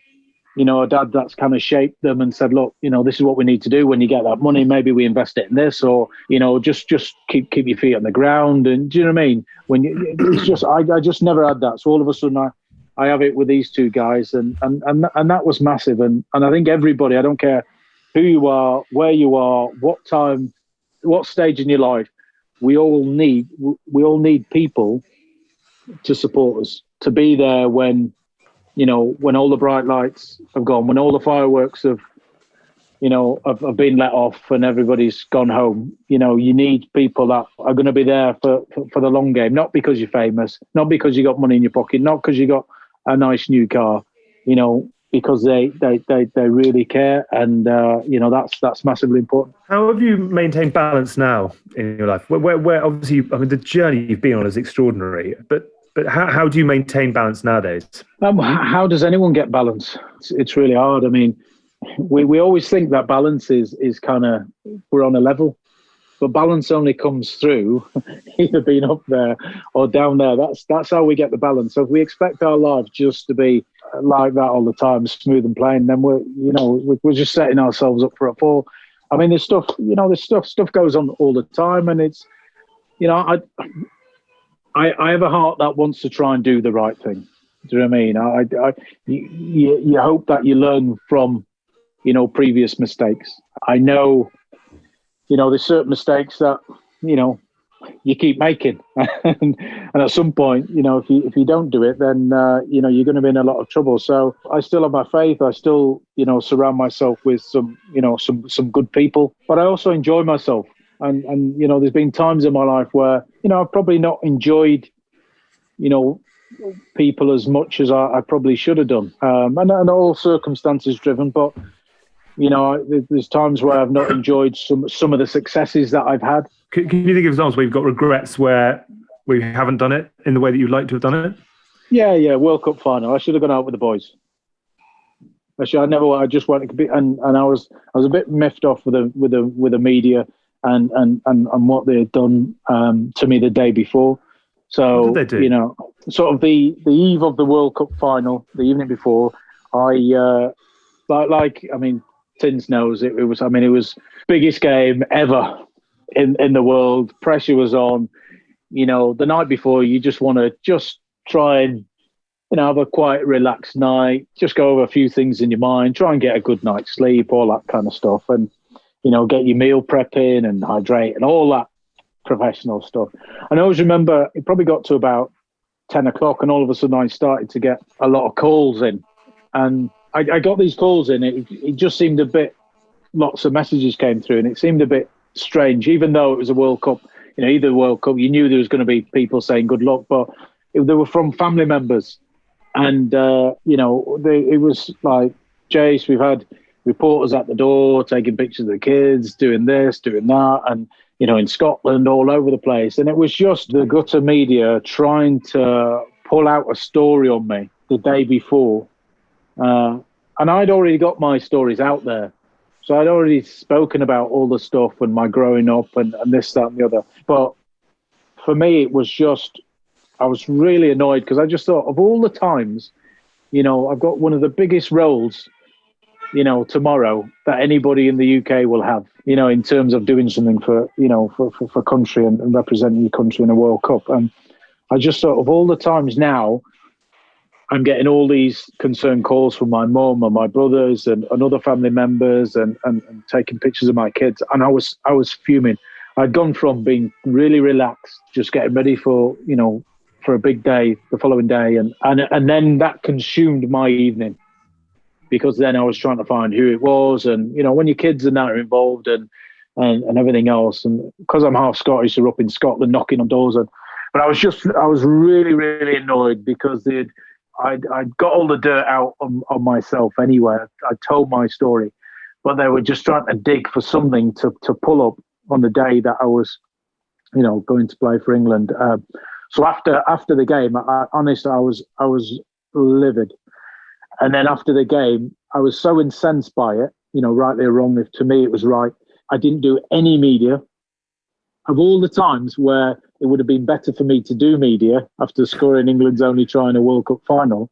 a dad that's kind of shaped them and said, look, this is what we need to do. When you get that money, maybe we invest it in this, or just keep your feet on the ground. And do you know what I mean? It's just I just never had that. So all of a sudden I have it with these two guys, and that was massive. And I think everybody, I don't care who you are, where you are, what time, what stage in your life, we all need people to support us, to be there when all the bright lights have gone, when all the fireworks have been let off and everybody's gone home. You need people that are going to be there for the long game, not because you're famous, not because you got money in your pocket, not because you got a nice new car, because they really care, and that's massively important. How have you maintained balance now in your life? Where obviously, the journey you've been on is extraordinary, but how do you maintain balance nowadays? How does anyone get balance? It's really hard. I mean, we always think that balance is kind of, we're on a level, but balance only comes through either being up there or down there. That's how we get the balance. So if we expect our life just to be like that all the time, smooth and plain, then we're just setting ourselves up for a fall. I mean, there's stuff goes on all the time, and it's, I have a heart that wants to try and do the right thing. Do you know what I mean? You hope that you learn from, previous mistakes. I know, there's certain mistakes that, you keep making. and at some point, if you don't do it, then, you're going to be in a lot of trouble. So I still have my faith. I still, surround myself with some good people, but I also enjoy myself. And there's been times in my life where, I've probably not enjoyed, people as much as I probably should have done. And all circumstances driven, but, there's times where I've not enjoyed some of the successes that I've had. Can you think of examples where you've got regrets where we haven't done it in the way that you'd like to have done it? Yeah. World Cup final. I should have gone out with the boys. I just wanted to be, and I was a bit miffed off with the media and what they had done to me the day before. So what did they do? Sort of the eve of the World Cup final, the evening before, Tins knows it was biggest game ever in the world. Pressure was on. The night before, you just want to just try and have a quiet, relaxed night. Just go over a few things in your mind. Try and get a good night's sleep, all that kind of stuff, and get your meal prepping and hydrate and all that professional stuff. And I always remember it probably got to about 10 o'clock, and all of a sudden I started to get a lot of calls in, and I got these calls in. It just seemed a bit. Lots of messages came through, and it seemed a bit strange, even though it was a World Cup. Either World Cup, you knew there was going to be people saying good luck, but they were from family members, and it was like, Jace, we've had reporters at the door taking pictures of the kids, doing this, doing that, and in Scotland, all over the place, and it was just the gutter media trying to pull out a story on me the day before. And And I'd already got my stories out there. So I'd already spoken about all the stuff and my growing up and this, that, and the other. But for me, it was just, I was really annoyed because I just thought of all the times, I've got one of the biggest roles, tomorrow that anybody in the UK will have, in terms of doing something for country and representing your country in a World Cup. And I just thought of all the times now, I'm getting all these concerned calls from my mum and my brothers and other family members and taking pictures of my kids. And I was fuming. I'd gone from being really relaxed, just getting ready for a big day the following day. And then that consumed my evening because then I was trying to find who it was. And, when your kids and that are involved and everything else. And because I'm half Scottish, they're up in Scotland knocking on doors. But I was really, really annoyed because I'd got all the dirt out on myself anyway. I told my story, but they were just trying to dig for something to pull up on the day that I was, going to play for England. So after the game, honestly, I was livid. And then after the game, I was so incensed by it, rightly or wrongly. To me, it was right. I didn't do any media. Of all the times where it would have been better for me to do media after scoring England's only try in a World Cup final,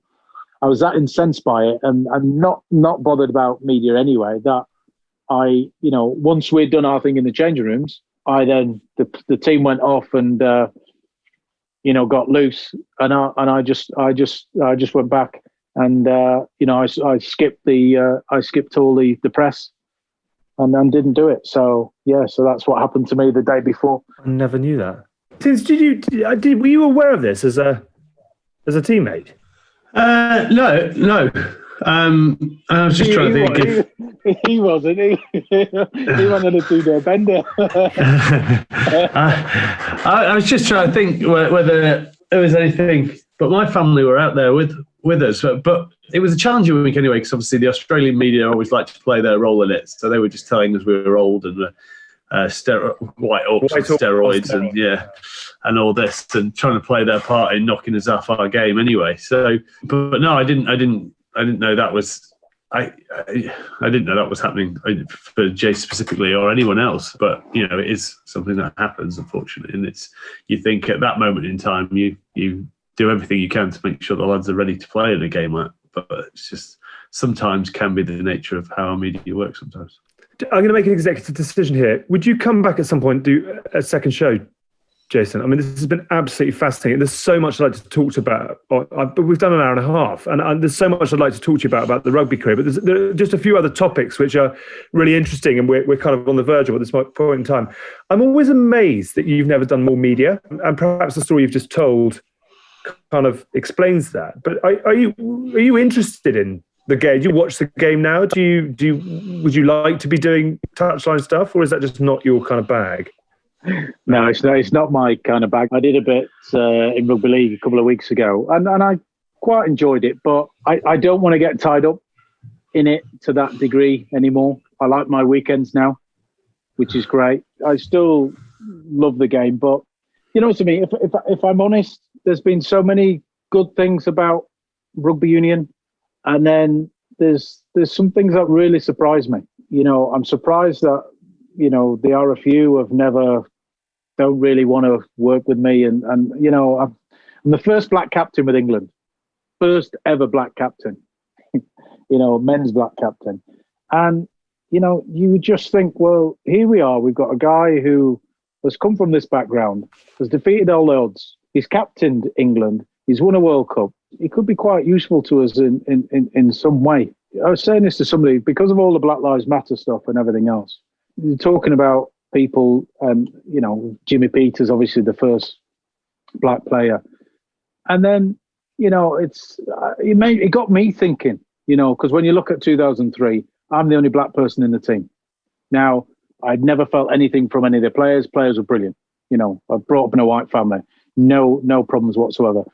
I was that incensed by it and not bothered about media anyway, that I, once we'd done our thing in the changing rooms, the team went off and, got loose and I just went back and, I skipped all the press. And didn't do it. So that's what happened to me the day before. I never knew that. Were you aware of this as a teammate? No. I was just trying to think if he wasn't. He wanted to do their bender. I was just trying to think whether there was anything. But my family were out there with us. But it was a challenging week anyway, because obviously the Australian media always like to play their role in it. So they were just telling us we were old and white ups and steroids and all this, and trying to play their part in knocking us off our game anyway. So, but no, I didn't know that was. I didn't know that was happening for Jay specifically or anyone else, but it is something that happens, unfortunately. And you think at that moment in time you do everything you can to make sure the lads are ready to play in a game like that, but it's just sometimes can be the nature of how our media works sometimes. I'm going to make an executive decision here. Would you come back at some point and do a second show, Jason? I mean, this has been absolutely fascinating. There's so much I'd like to talk to you about. But we've done an hour and a half, and there's so much I'd like to talk to you about the rugby career. But there are just a few other topics which are really interesting, and we're kind of on the verge of at this point in time. I'm always amazed that you've never done more media, and perhaps the story you've just told kind of explains that. But are you interested in the game? Do you watch the game now? Would you like to be doing touchline stuff, or is that just not your kind of bag? No, it's not my kind of bag. I did a bit in rugby league a couple of weeks ago, and I quite enjoyed it, but I don't want to get tied up in it to that degree anymore. I like my weekends now, which is great. I still love the game, but you know what I mean? If I'm honest, there's been so many good things about rugby union, and then there's some things that really surprise me. I'm surprised that the RFU don't really want to work with me, and I'm the first black captain with England, first ever black captain, men's black captain, and you would just think, well, here we are, we've got a guy who has come from this background, has defeated all the odds, he's captained England, he's won a World Cup. He could be quite useful to us in some way. I was saying this to somebody because of all the Black Lives Matter stuff and everything else. You're talking about people, Jimmy Peters, obviously the first black player, and then it got me thinking. Because when you look at 2003, I'm the only black person in the team. Now, I'd never felt anything from any of the players. Players were brilliant. I brought up in a white family, no problems whatsoever.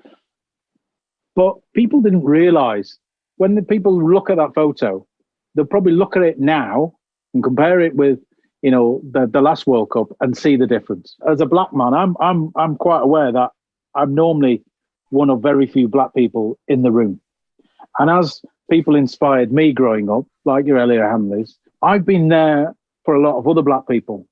But people didn't realise, when the people look at that photo, they'll probably look at it now and compare it with, the last World Cup and see the difference. As a black man, I'm quite aware that I'm normally one of very few black people in the room. And as people inspired me growing up, like your Elliot Hamleys. I've been there for a lot of other black people,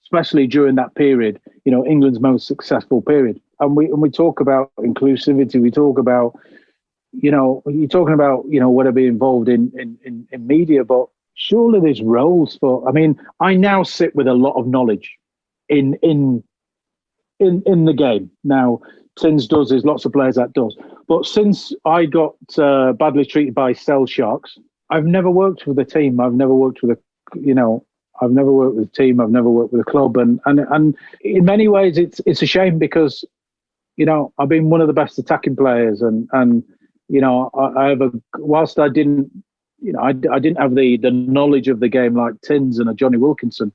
especially during that period, England's most successful period. And we talk about inclusivity, we talk about, you're talking about, whether be involved in media, but surely there's roles for, I now sit with a lot of knowledge in the game. Now, Tins does, there's lots of players that does. But since I got badly treated by cell sharks, I've never worked with a team. I've never worked with I've never worked with a team. I've never worked with a club. And in many ways, it's a shame because, I've been one of the best attacking players. And I have whilst I didn't, I didn't have the knowledge of the game like Tins and a Johnny Wilkinson,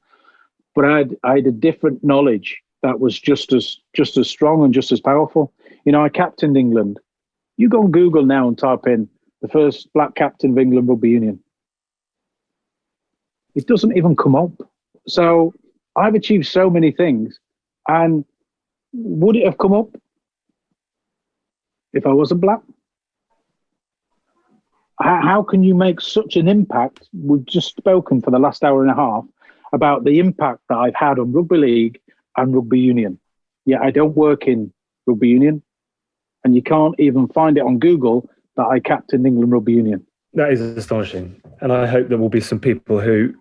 but I had a different knowledge that was just as strong and just as powerful. I captained England. You go on Google now and type in the first black captain of England Rugby Union. It doesn't even come up. So I've achieved so many things. And would it have come up if I wasn't black? How can you make such an impact? We've just spoken for the last hour and a half about the impact that I've had on rugby league and rugby union. Yeah, I don't work in rugby union, and you can't even find it on Google that I captained England Rugby Union. That is astonishing. And I hope there will be some people who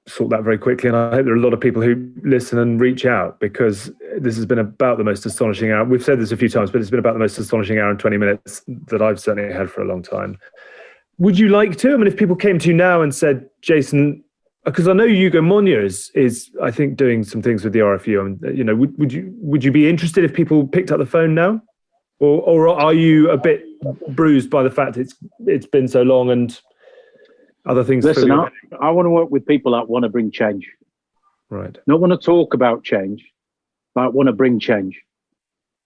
sort that very quickly. And I hope there are a lot of people who listen and reach out, because this has been about the most astonishing hour. We've said this a few times, but it's been about the most astonishing hour and 20 minutes that I've certainly had for a long time. Would you like to? If people came to you now and said, Jason, because I know Hugo Monya is I think doing some things with the RFU. Would you be interested if people picked up the phone now, or are you a bit bruised by the fact it's been so long and other things? Listen, I want to work with people that want to bring change. Right. Not want to talk about change, but want to bring change.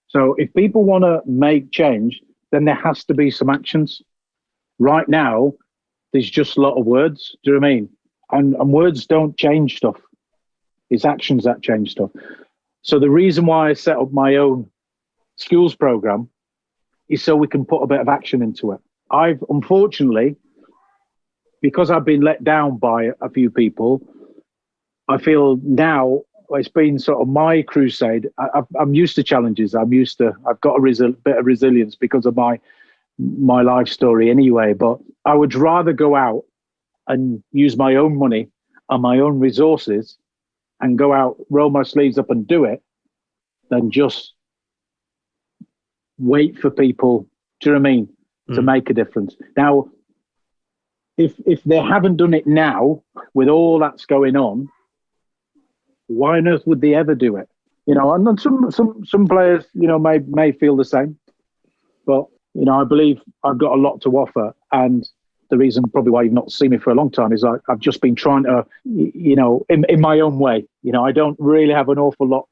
So if people want to make change, then there has to be some actions. Right now, there's just a lot of words. Do you know what I mean? And words don't change stuff. It's actions that change stuff. So the reason why I set up my own schools program is so we can put a bit of action into it. I've unfortunately, because I've been let down by a few people, I feel now it's been sort of my crusade. I'm used to challenges. I've got a bit of resilience because of my life story anyway. But I would rather go out and use my own money and my own resources and go out, roll my sleeves up and do it, than just wait for people, do you know what I mean, to make a difference. Now, if they haven't done it now, with all that's going on, why on earth would they ever do it? And then some players, may feel the same. But, I believe I've got a lot to offer. And the reason probably why you've not seen me for a long time is I've just been trying to, in my own way. I don't really have an awful lot,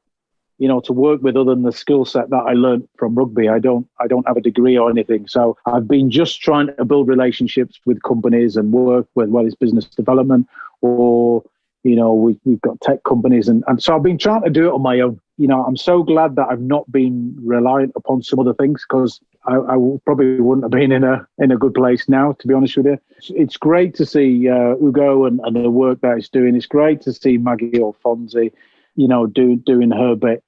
to work with other than the skill set that I learned from rugby. I don't have a degree or anything. So I've been just trying to build relationships with companies and work with, whether it's business development or, we've got tech companies. And so I've been trying to do it on my own. I'm so glad that I've not been reliant upon some other things, because I probably wouldn't have been in a good place now, to be honest with you. It's great to see Hugo and the work that he's doing. It's great to see Maggie or Fonzie, doing her bit.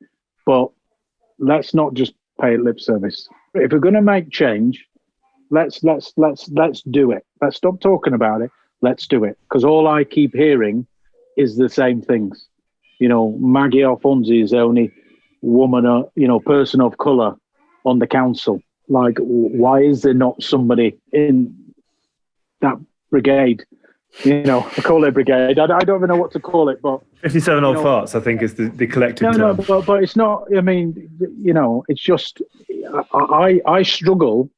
But let's not just pay it lip service. If we're going to make change, let's do it. Let's stop talking about it. Let's do it. Because all I keep hearing is the same things. Maggie or Fonzie is the only woman, person of colour on the council. Like, why is there not somebody in that brigade? I call it brigade. I don't even know what to call it, but 57 old farts, I think, is the collective term. No, but it's not. It's just I struggle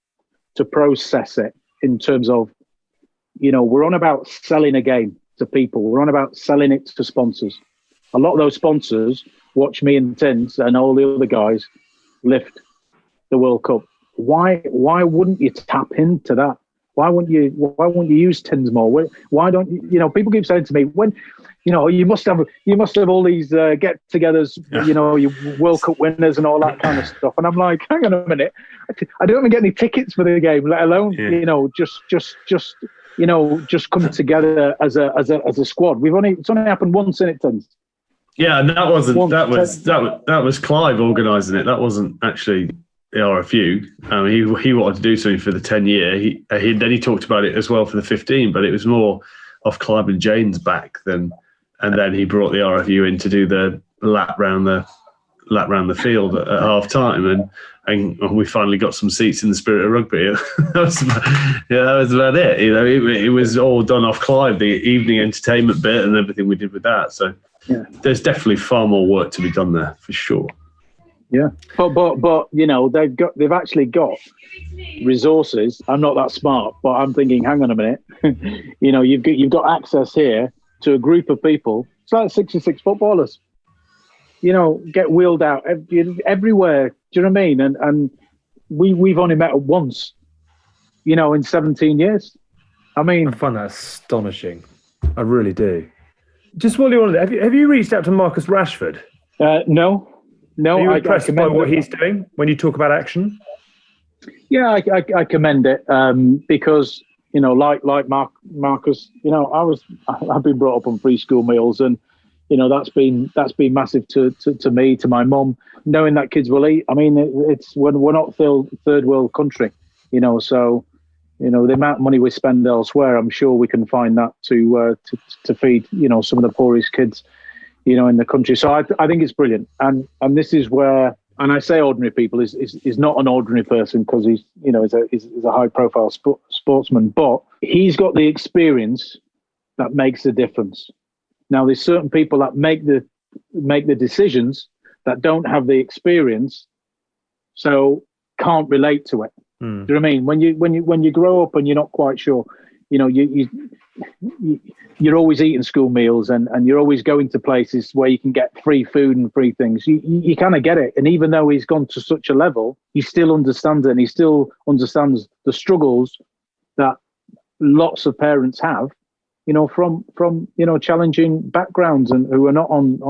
to process it in terms of, we're on about selling a game to people. We're on about selling it to sponsors. A lot of those sponsors watch me and Tins and all the other guys lift the World Cup. Why wouldn't you tap into that? Why wouldn't you use tins more? Why don't you? People keep saying to me, when, you must have all these get-togethers, your World Cup winners and all that kind of stuff. And I'm like, hang on a minute, I don't even get any tickets for the game, let alone just come together as a squad. It's only happened once in it, Tins. Yeah, and that was Clive organising it. That wasn't actually the RFU. He wanted to do something for the 10-year. Then he talked about it as well for the 15, but it was more off Clive and Jane's back than. And then he brought the RFU in to do the lap round the field at half time, and we finally got some seats in the Spirit of Rugby. that was about it. It was all done off Clive, the evening entertainment bit and everything we did with that. So there's definitely far more work to be done there for sure. Yeah, but they've actually got resources. I'm not that smart, but I'm thinking, hang on a minute, you've got access here to a group of people. It's like 66 footballers, get wheeled out everywhere. Do you know what I mean? And we've only met once, in 17 years. I mean, I find that astonishing. I really do. Just while you're on it, have you reached out to Marcus Rashford? No. Are you impressed by what he's doing when you talk about action? Yeah, I commend it because, like Marcus, I've been brought up on free school meals, and that's been massive to me, to my mum, knowing that kids will eat. I mean, we're not third world country, so the amount of money we spend elsewhere, I'm sure we can find that to feed some of the poorest kids in the country. So I think it's brilliant, and this is where. And I say ordinary people is not an ordinary person because he's a high profile sportsman, but he's got the experience that makes a difference. Now there's certain people that make the decisions that don't have the experience, so can't relate to it. Do you know what I mean? When you grow up and you're not quite sure, you're always eating school meals and you're always going to places where you can get free food and free things. You kind of get it. And even though he's gone to such a level, he still understands it, and he still understands the struggles that lots of parents have, from challenging backgrounds and who are not on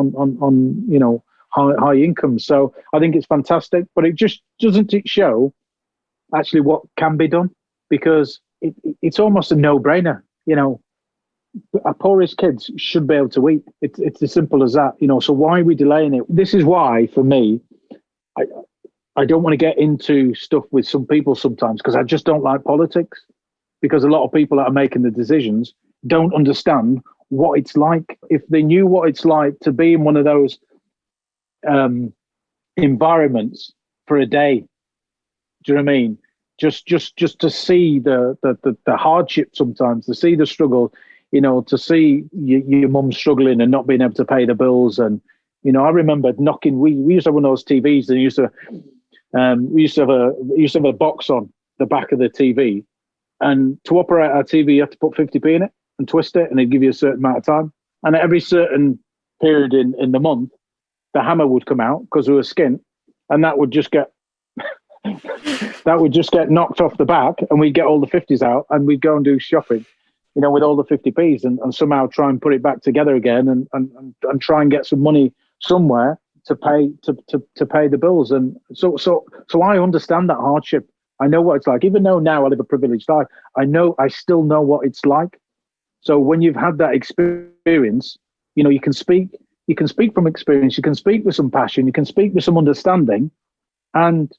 high income. So I think it's fantastic, but it just doesn't show actually what can be done, because it's almost a no-brainer. Our poorest kids should be able to eat. It's as simple as that. So why are we delaying it? This is why, for me, I don't want to get into stuff with some people sometimes, because I just don't like politics, because a lot of people that are making the decisions don't understand what it's like. If they knew what it's like to be in one of those environments for a day, do you know what I mean? Just to see the hardship sometimes, to see the struggle, to see your mum struggling and not being able to pay the bills. And, I remember knocking, we used to have one of those TVs, and we used to have a box on the back of the TV, and to operate our TV, you have to put 50p in it and twist it, and they'd give you a certain amount of time. And at every certain period in the month, the hammer would come out because we were skint, and that would just get knocked off the back, and we'd get all the 50s out, and we'd go and do shopping, with all the 50p's, and somehow try and put it back together again, and try and get some money somewhere to pay the bills. And so I understand that hardship. I know what it's like. Even though now I live a privileged life, I still know what it's like. So when you've had that experience, you can speak from experience, you can speak with some passion, you can speak with some understanding, and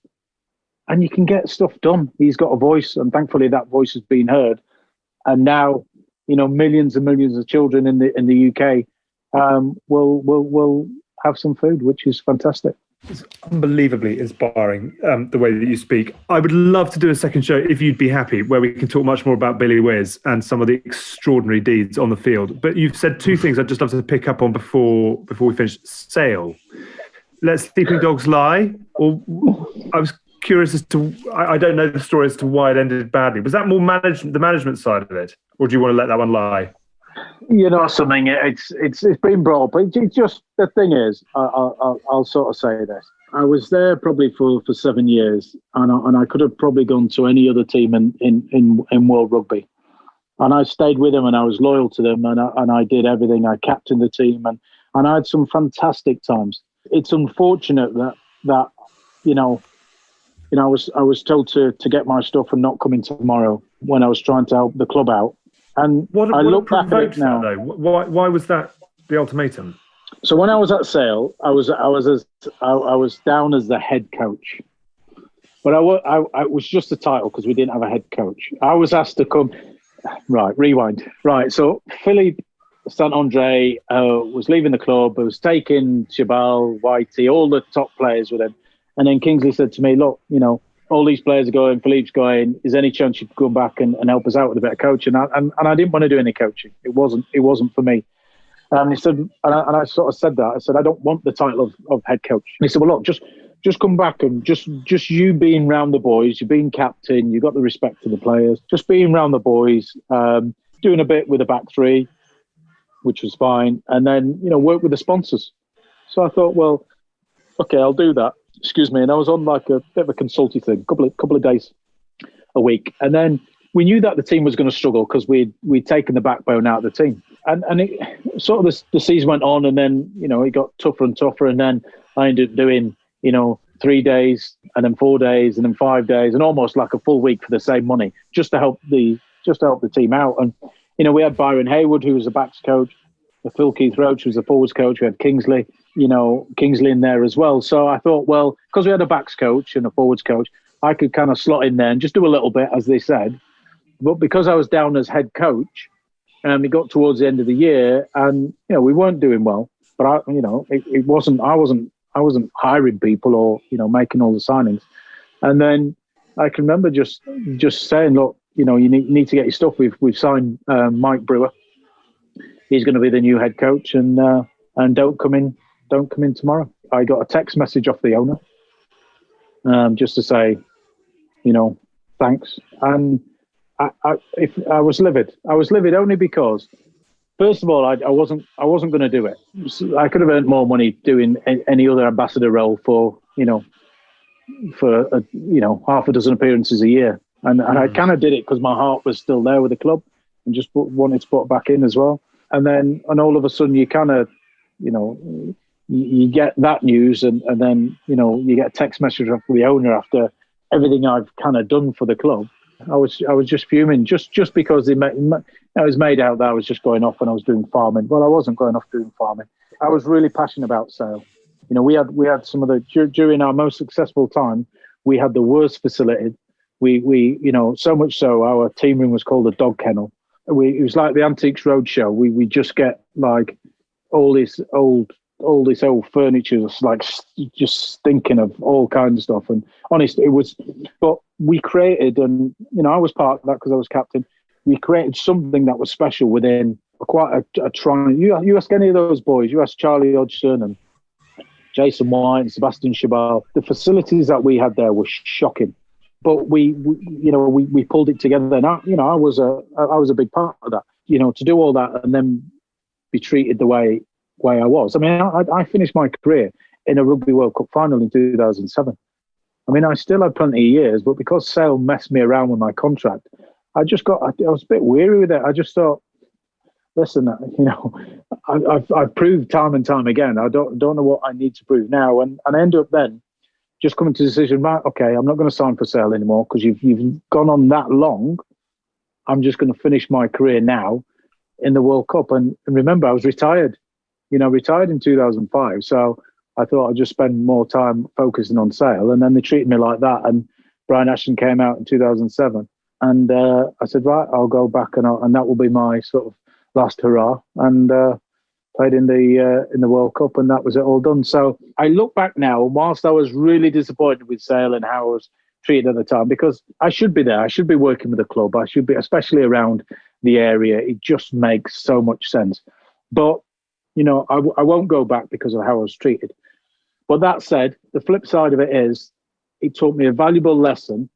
you can get stuff done. He's got a voice, and thankfully that voice has been heard. And now, millions and millions of children in the UK will have some food, which is fantastic. It's unbelievably inspiring, the way that you speak. I would love to do a second show, if you'd be happy, where we can talk much more about Billy Wiz and some of the extraordinary deeds on the field. But you've said two things I'd just love to pick up on before we finish. Sale. Let sleeping dogs lie. Or I was curious as to, I don't know the story as to why it ended badly. Was that more the management side of it, or do you want to let that one lie? Something. It's been brought up. It's just, the thing is, I'll sort of say this. I was there probably for 7 years, and I could have probably gone to any other team in World Rugby. And I stayed with them, and I was loyal to them, and I did everything. I captained the team, and I had some fantastic times. It's unfortunate that I was told to get my stuff and not come in tomorrow when I was trying to help the club out. And What I look back at provoked it now. that, though? Why was that the ultimatum? So when I was at Sale, I was down as the head coach, but I was just a title because we didn't have a head coach. I was asked to come. Right, rewind. Right, so Philippe Saint-Andre was leaving the club. I was taking Chabal, Whitey, all the top players with him. And then Kingsley said to me, look, all these players are going, Philippe's going. Is there any chance you could come back and help us out with a bit of coaching? And I didn't want to do any coaching. It wasn't for me. And he said, and I sort of said that. I said, I don't want the title of head coach. And he said, well, look, just come back and just you being round the boys, you being captain, you got the respect for the players, just being round the boys, doing a bit with the back three, which was fine, and then work with the sponsors. So I thought, well, okay, I'll do that. Excuse me, and I was on like a bit of a consulting thing, couple of days a week, and then we knew that the team was going to struggle because we'd taken the backbone out of the team, and it sort of the season went on, and then it got tougher and tougher, and then I ended up doing 3 days, and then 4 days, and then 5 days, and almost like a full week for the same money, just to help the team out. And we had Byron Hayward, who was a backs coach, Phil Keith Roach, who was a forwards coach. We had Kingsley in there as well. So I thought, well, because we had a backs coach and a forwards coach, I could kind of slot in there and just do a little bit, as they said. But because I was down as head coach, and we got towards the end of the year, and we weren't doing well. But it wasn't. I wasn't hiring people or making all the signings. And then I can remember just saying, look, you need to get your stuff. We've signed Mike Brewer. He's going to be the new head coach, and don't come in tomorrow. I got a text message off the owner, just to say, thanks. And I was livid. I was livid only because, first of all, I wasn't going to do it. I could have earned more money doing any other ambassador role for half a dozen appearances a year, and I kind of did it because my heart was still there with the club, and just wanted to put back in as well. And all of a sudden you kind of, you get that news, and then you get a text message from the owner after everything I've kind of done for the club. I was just fuming, just because it was made out that I was just going off and I was doing farming. Well, I wasn't going off doing farming. I was really passionate about Sale. We had some of during our most successful time, we had the worst facility. We so much so our team room was called a dog kennel. It was like the Antiques Roadshow. We just get like all this old furniture, like just stinking of all kinds of stuff. And honestly, it was. But we created, and I was part of that because I was captain. We created something that was special within quite a trying. You ask any of those boys. You ask Charlie Hodgson and Jason White and Sebastian Chabal. The facilities that we had there were shocking. But we pulled it together, and I was a big part of that. To do all that and then be treated the way I was. I mean, I finished my career in a Rugby World Cup final in 2007. I mean, I still had plenty of years, but because Sale messed me around with my contract, I was a bit weary with it. I just thought, listen, I've proved time and time again. I don't know what I need to prove now, and I end up then just coming to the decision, right, okay, I'm not going to sign for Sale anymore because you've gone on that long. I'm just going to finish my career now in the World Cup. And remember, I was retired, retired in 2005. So I thought I'd just spend more time focusing on Sale. And then they treated me like that. And Brian Ashton came out in 2007. And I said, right, I'll go back and that will be my sort of last hurrah. And played in the World Cup, and that was it all done. So I look back now, and whilst I was really disappointed with Sale and how I was treated at the time, because I should be there, I should be working with the club, I should be, especially around the area. It just makes so much sense. But I won't go back because of how I was treated. But that said, the flip side of it is, it taught me a valuable lesson,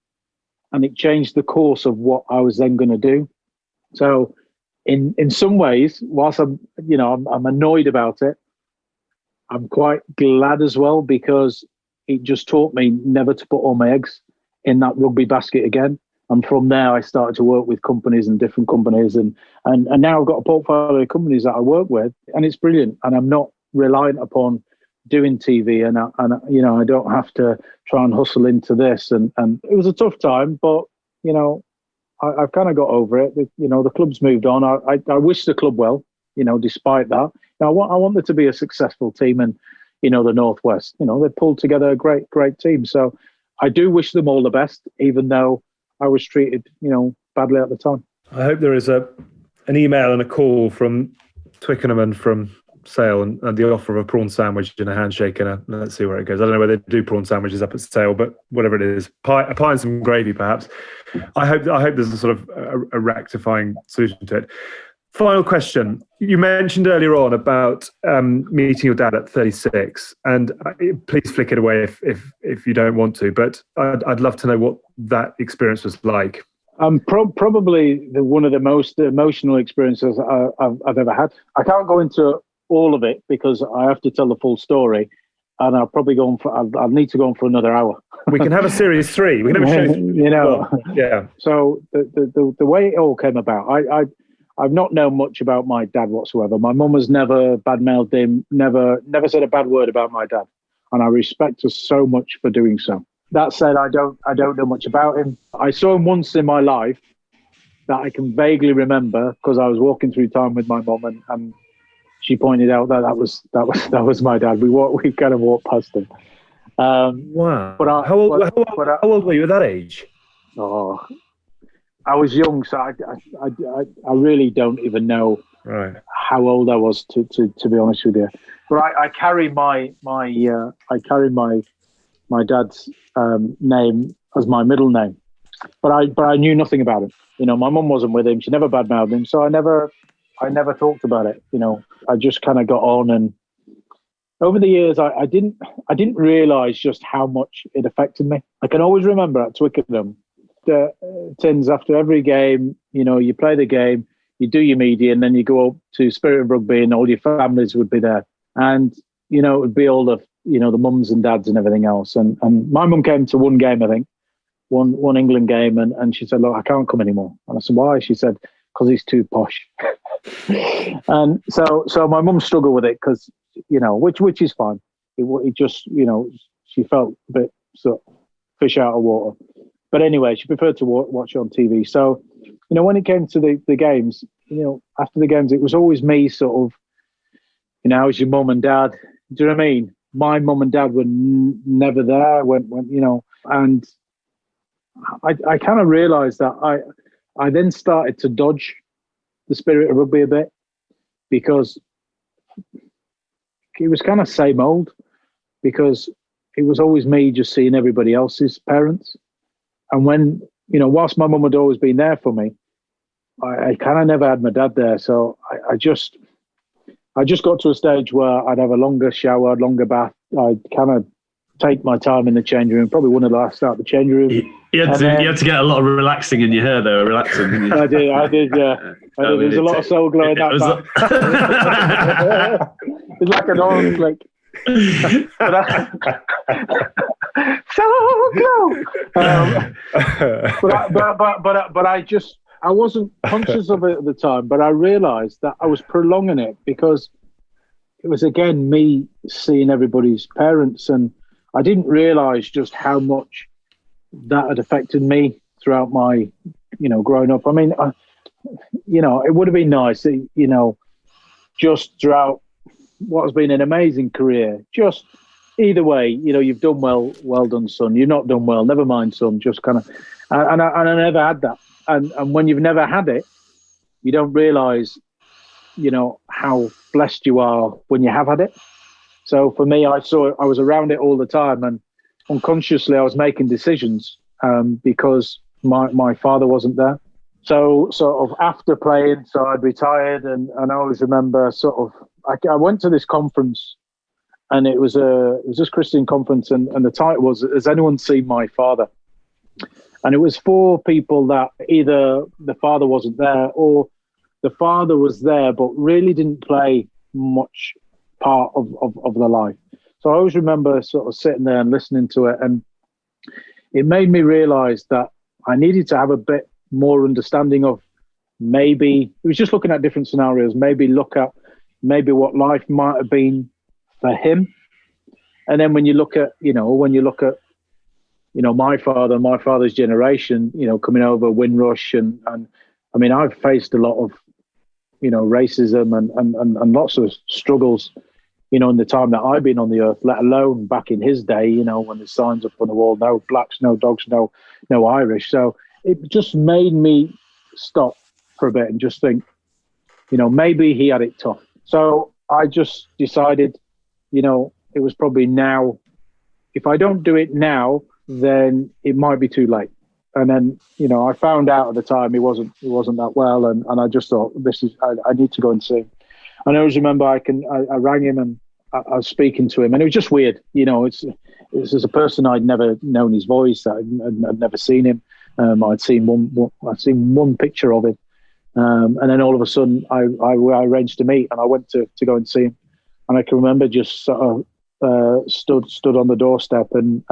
and it changed the course of what I was then going to do. So in some ways, whilst I'm annoyed about it, I'm quite glad as well, because it just taught me never to put all my eggs in that rugby basket again. And from there, I started to work with companies and different companies. And now I've got a portfolio of companies that I work with, and it's brilliant. And I'm not reliant upon doing TV, and I don't have to try and hustle into this. And it was a tough time, but, I've kind of got over it. The club's moved on. I wish the club well, despite that. Now, I want there to be a successful team, and, the Northwest, they pulled together a great team. So I do wish them all the best, even though I was treated, badly at the time. I hope there is an email and a call from Twickenham and from Sale and the offer of a prawn sandwich and a handshake, and let's see where it goes. I don't know whether they do prawn sandwiches up at Sale, but whatever it is, a pie and some gravy perhaps. I hope there's a sort of a rectifying solution to it. Final question. You mentioned earlier on about meeting your dad at 36, and please flick it away if you don't want to, but I'd love to know what that experience was like. Probably one of the most emotional experiences I've ever had. I can't go into all of it because I have to tell the full story, and I'll probably go on I'll need to go on for another hour. We can have a series 3. We can have a show. Yeah. So the way it all came about, I've not known much about my dad whatsoever. My mum has never badmouthed him, never said a bad word about my dad, and I respect her so much for doing so. That said, I don't know much about him. I saw him once in my life that I can vaguely remember because I was walking through town with my mum, and she pointed out that was my dad. We kind of walked past him. Wow! How old were you at that age? Oh, I was young, so I really don't even know how old I was to be honest with you. But I carry my dad's name as my middle name. But I knew nothing about him. My mum wasn't with him. She never badmouthed him, so I never talked about it. I just kind of got on, and over the years, I didn't realise just how much it affected me. I can always remember at Twickenham, Tins, after every game, you play the game, you do your media, and then you go up to Spirit of Rugby, and all your families would be there, and it would be all the the mums and dads and everything else. And my mum came to one game, I think, one England game, and she said, "Look, I can't come anymore." And I said, "Why?" She said, "Because he's too posh." And so my mum struggled with it because which is fine. It just she felt a bit sort of fish out of water. But anyway, she preferred to watch it on TV. So, when it came to the games, after the games, it was always me sort of, how's your mum and dad? Do you know what I mean? My mum and dad were never there when and I kind of realised that I then started to dodge the Spirit of Rugby a bit because it was kind of same old, because it was always me just seeing everybody else's parents. And when, whilst my mum had always been there for me, I kind of never had my dad there. So I just got to a stage where I'd have a longer shower, longer bath. I'd kind of take my time in the changing room. Probably one of the last out the changing room. You had to get a lot of relaxing in your hair, though. Relaxing, didn't you? I did, yeah. There was a lot of soul glow in that bath. It's like an orange flick. So glow. But I wasn't conscious of it at the time, but I realised that I was prolonging it because it was again me seeing everybody's parents, and I didn't realise just how much that had affected me throughout my, growing up. I mean, it would have been nice, just throughout what has been an amazing career, just either way, you've done well done, son. You've not done well, never mind, son. Just kind of, and I never had that. And when you've never had it, you don't realise, how blessed you are when you have had it. So for me, I was around it all the time, and unconsciously I was making decisions because my father wasn't there. So sort of after playing, so I'd retired, and I always remember sort of, I went to this conference, and it was this Christian conference, and the title was, "Has anyone seen my father?" And it was for people that either the father wasn't there or the father was there but really didn't play much part of their life. So I always remember sort of sitting there and listening to it, and it made me realise that I needed to have a bit more understanding of maybe, it was just looking at different scenarios, maybe look at maybe what life might have been for him. And then when you look at, my father's generation, coming over Windrush and I mean, I've faced a lot of, racism and lots of struggles, in the time that I've been on the earth, let alone back in his day, when the signs up on the wall, no blacks, no dogs, no Irish. So it just made me stop for a bit and just think, maybe he had it tough. So I just decided, it was probably now. If I don't do it now, then it might be too late. And then, I found out at the time he wasn't that well, and I just thought, I need to go and see him. And I always remember I rang him and I was speaking to him, and it was just weird. It's as a person I'd never known his voice, I'd never seen him. I'd seen one picture of him, and then all of a sudden I arranged to meet, and I went to go and see him. And I can remember just sort of stood on the doorstep, and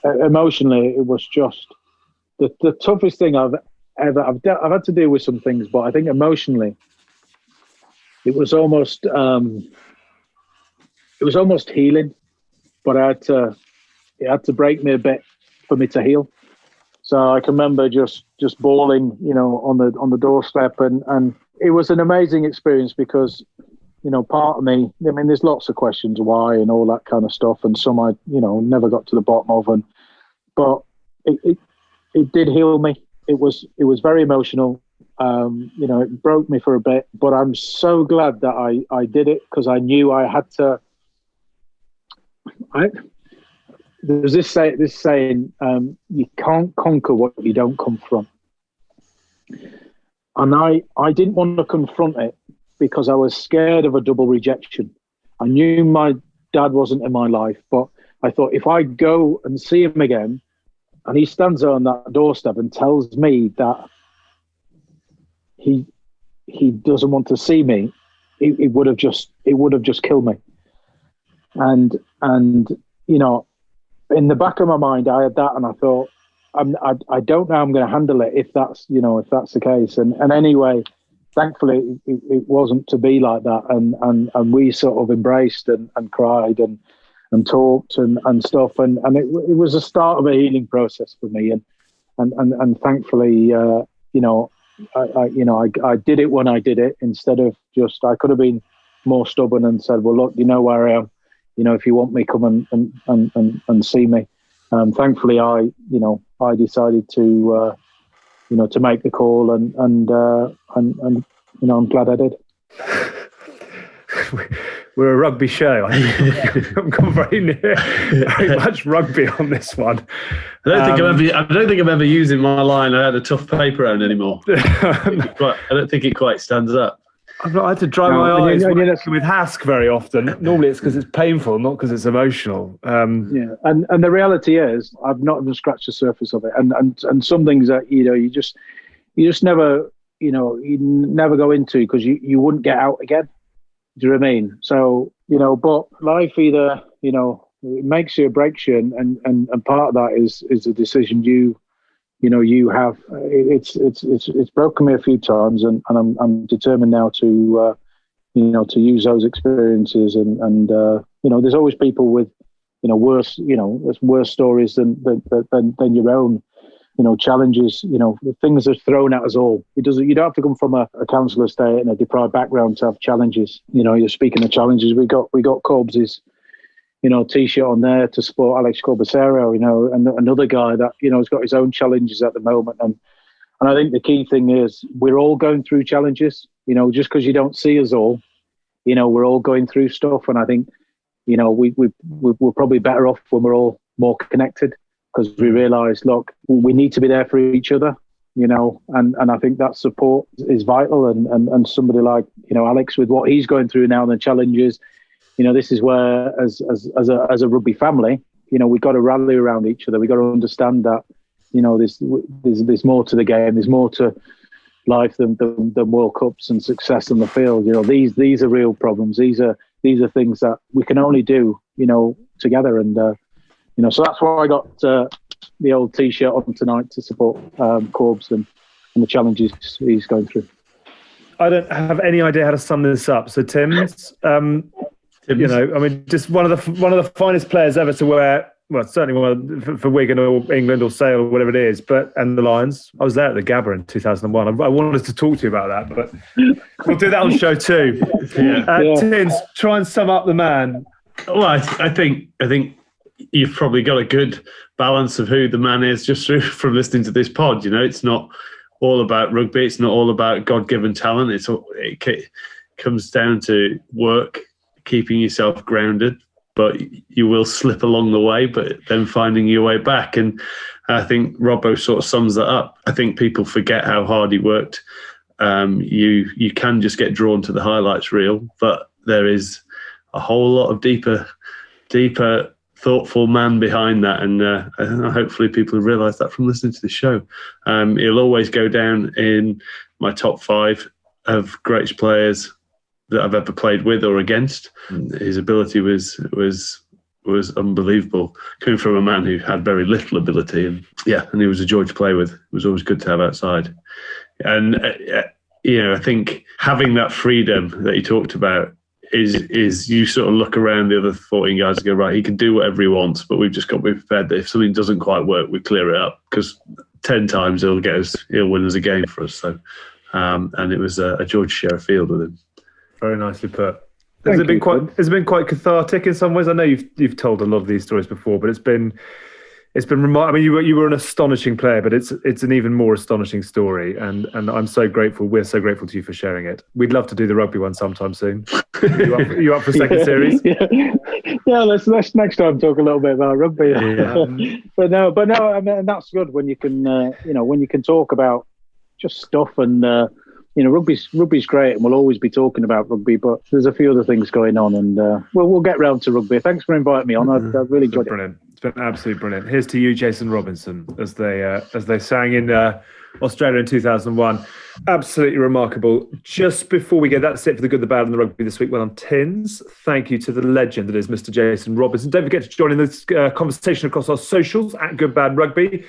emotionally it was just the toughest thing I've had to deal with some things, but I think emotionally it was almost healing, but it had to break me a bit for me to heal. So I can remember just bawling, on the doorstep, and it was an amazing experience because, part of me, I mean, there's lots of questions why and all that kind of stuff, and some I, never got to the bottom of, but it did heal me. It was very emotional. It broke me for a bit, but I'm so glad that I did it, because I knew I had to. There's this saying, you can't conquer what you don't confront. And I didn't want to confront it because I was scared of a double rejection. I knew my dad wasn't in my life, but I thought if I go and see him again, and he stands there on that doorstep and tells me that he doesn't want to see me, it would have just killed me. And in the back of my mind, I had that, and I thought, I don't know how I'm going to handle it if that's the case. And anyway, thankfully, it wasn't to be like that, and we sort of embraced and cried and talked and stuff, and it was the start of a healing process for me, and thankfully, I did it when I did it, instead of just, I could have been more stubborn and said, well, look, where I am. If you want me, come and see me. Thankfully, I decided to make the call, and I'm glad I did. We're a rugby show. I think I've gone very much rugby on this one. I don't think I'm ever using my line, I had a tough paper round anymore. I don't think it quite stands up. I've not had to dry my eyes with Hask very often. Normally it's because it's painful, not because it's emotional. Yeah, and the reality is, I've not even scratched the surface of it. And some things that you just never you never go into, because you wouldn't get out again. Do you know what I mean? So but life either it makes you or breaks you, and part of that is a decision you have. It's broken me a few times, and I'm determined now to use those experiences, and there's always people with worse stories than your own challenges. Things are thrown at us all. You don't have to come from a council estate and a deprived background to have challenges. You're speaking of challenges. We got Cobbs's T-shirt on there to support Alex Corbacero, and another guy that, has got his own challenges at the moment. And I think the key thing is we're all going through challenges, just because you don't see us all, we're all going through stuff. And I think, we're probably better off when we're all more connected, because we realise, look, we need to be there for each other, and I think that support is vital. And somebody like, Alex, with what he's going through now and the challenges, this is where, as a rugby family, we've got to rally around each other. We've got to understand that, there's more to the game. There's more to life than World Cups and success on the field. These are real problems. These are these are things that we can only do, together. And, so that's why I got the old T-shirt on tonight to support Corbs and the challenges he's going through. I don't have any idea how to sum this up. So Tim's, just one of the finest players ever to wear. Well, certainly one for Wigan or England or Sale or whatever it is. And the Lions. I was there at the Gabba in 2001. I wanted to talk to you about that, but we'll do that on show 2. Tins, try and sum up the man. Well, I think you've probably got a good balance of who the man is just from listening to this pod. It's not all about rugby. It's not all about God-given talent. It comes down to work, keeping yourself grounded, but you will slip along the way, but then finding your way back. And I think Robbo sort of sums that up. I think people forget how hard he worked. You can just get drawn to the highlights reel, but there is a whole lot of deeper, thoughtful man behind that. And hopefully people realise that from listening to the show. He'll always go down in my top 5 of greatest players that I've ever played with or against. His ability was unbelievable, coming from a man who had very little ability, and he was a joy to play with. It was always good to have outside. And I think having that freedom that he talked about is you sort of look around the other 14 guys and go, right, he can do whatever he wants, but we've just got to be prepared that if something doesn't quite work, we clear it up, because 10 times he'll win us a game for us. So and it was a joy to share a field with him. Very nicely put. Has it been quite cathartic in some ways? I know you've told a lot of these stories before, but it's been remarkable. I mean, you were an astonishing player, but it's an even more astonishing story, and I'm so grateful. We're so grateful to you for sharing it. We'd love to do the rugby one sometime soon. You up for a second series? Yeah. Let's next time talk a little bit about rugby. But no. I mean, that's good when you can when you can talk about just stuff and. Rugby's great, and we'll always be talking about rugby. But there's a few other things going on, and we'll get round to rugby. Thanks for inviting me on. I've really enjoyed it. Brilliant. It's been absolutely brilliant. Here's to you, Jason Robinson, as they sang in Australia in 2001. Absolutely remarkable. Just before we go, that's it for the good, the bad, and the rugby this week. Well on Tins. Thank you to the legend that is Mr. Jason Robinson. Don't forget to join in this conversation across our socials at Good Bad Rugby.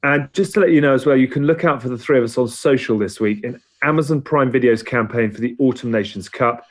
And just to let you know as well, you can look out for the three of us on social this week in Amazon Prime Video's campaign for the Autumn Nations Cup.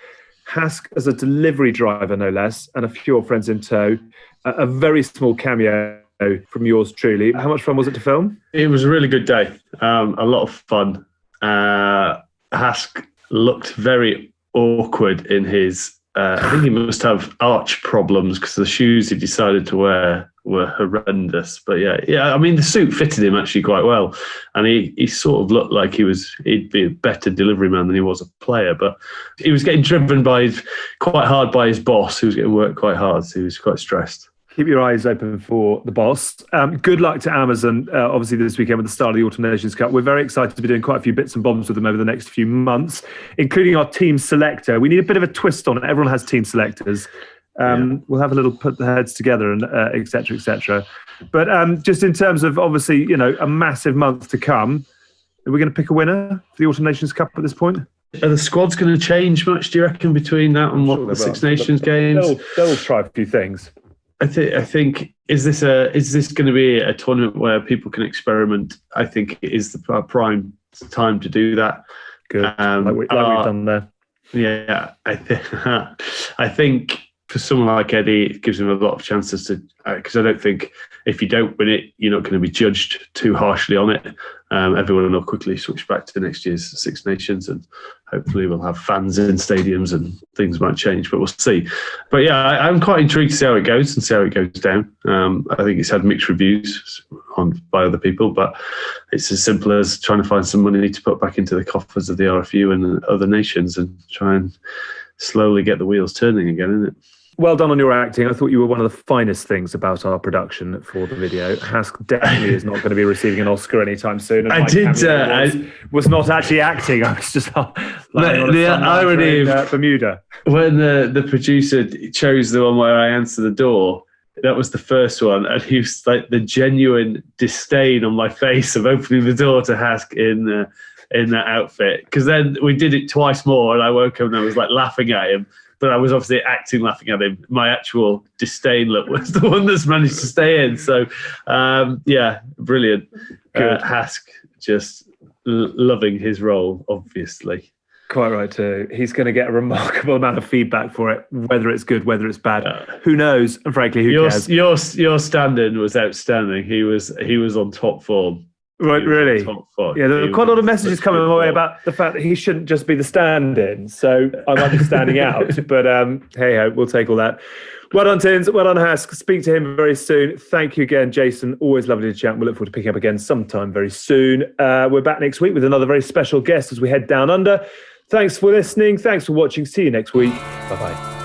Hask as a delivery driver, no less, and a few old friends in tow. A very small cameo from yours truly. How much fun was it to film? It was a really good day. A lot of fun. Hask looked very awkward in his... I think he must have arch problems because the shoes he decided to wear were horrendous. But yeah. I mean, the suit fitted him actually quite well, and he sort of looked like he'd be a better delivery man than he was a player. But he was getting driven quite hard by his boss, who was getting worked quite hard, so he was quite stressed. Keep your eyes open for the boss. Good luck to Amazon, obviously, this weekend with the start of the Autumn Nations Cup. We're very excited to be doing quite a few bits and bobs with them over the next few months, including our team selector. We need a bit of a twist on it. Everyone has team selectors. We'll have a little put the heads together and et cetera, et cetera. But just in terms of, obviously, a massive month to come, are we going to pick a winner for the Autumn Nations Cup at this point? Are the squads going to change much, do you reckon, between that and the Six Nations games? They'll try a few things. I think is this going to be a tournament where people can experiment? I think it is the prime time to do that. Good, like we've done there. Yeah, I think for someone like Eddie, it gives him a lot of chances to. Because I don't think if you don't win it, you're not going to be judged too harshly on it. Everyone will quickly switch back to next year's Six Nations, and hopefully we'll have fans in stadiums and things might change, but we'll see. But yeah, I'm quite intrigued to see how it goes and see how it goes down. I think it's had mixed reviews by other people, but it's as simple as trying to find some money to put back into the coffers of the RFU and other nations and try and slowly get the wheels turning again, isn't it? Well done on your acting. I thought you were one of the finest things about our production for the video. Hask definitely is not going to be receiving an Oscar anytime soon. And I was not actually acting. I was just the irony of Bermuda. When the producer chose the one where I answer the door, that was the first one, and he was like the genuine disdain on my face of opening the door to Hask in that outfit. Because then we did it twice more, and I woke up and I was like laughing at him. but I was obviously acting laughing at him. My actual disdain look was the one that's managed to stay in. So, brilliant. Hask just loving his role, obviously. Quite right too. He's going to get a remarkable amount of feedback for it, whether it's good, whether it's bad. Who knows? And frankly, who cares? Your stand-in was outstanding. He was on top form. Right, really? Yeah, there were quite a lot of messages coming my way about the fact that he shouldn't just be the stand-in. So I might be standing out, but hey ho, we'll take all that. Well done, Tins. Well done, Hask. Speak to him very soon. Thank you again, Jason. Always lovely to chat. We'll look forward to picking up again sometime very soon. We're back next week with another very special guest as we head down under. Thanks for listening. Thanks for watching. See you next week. Bye-bye.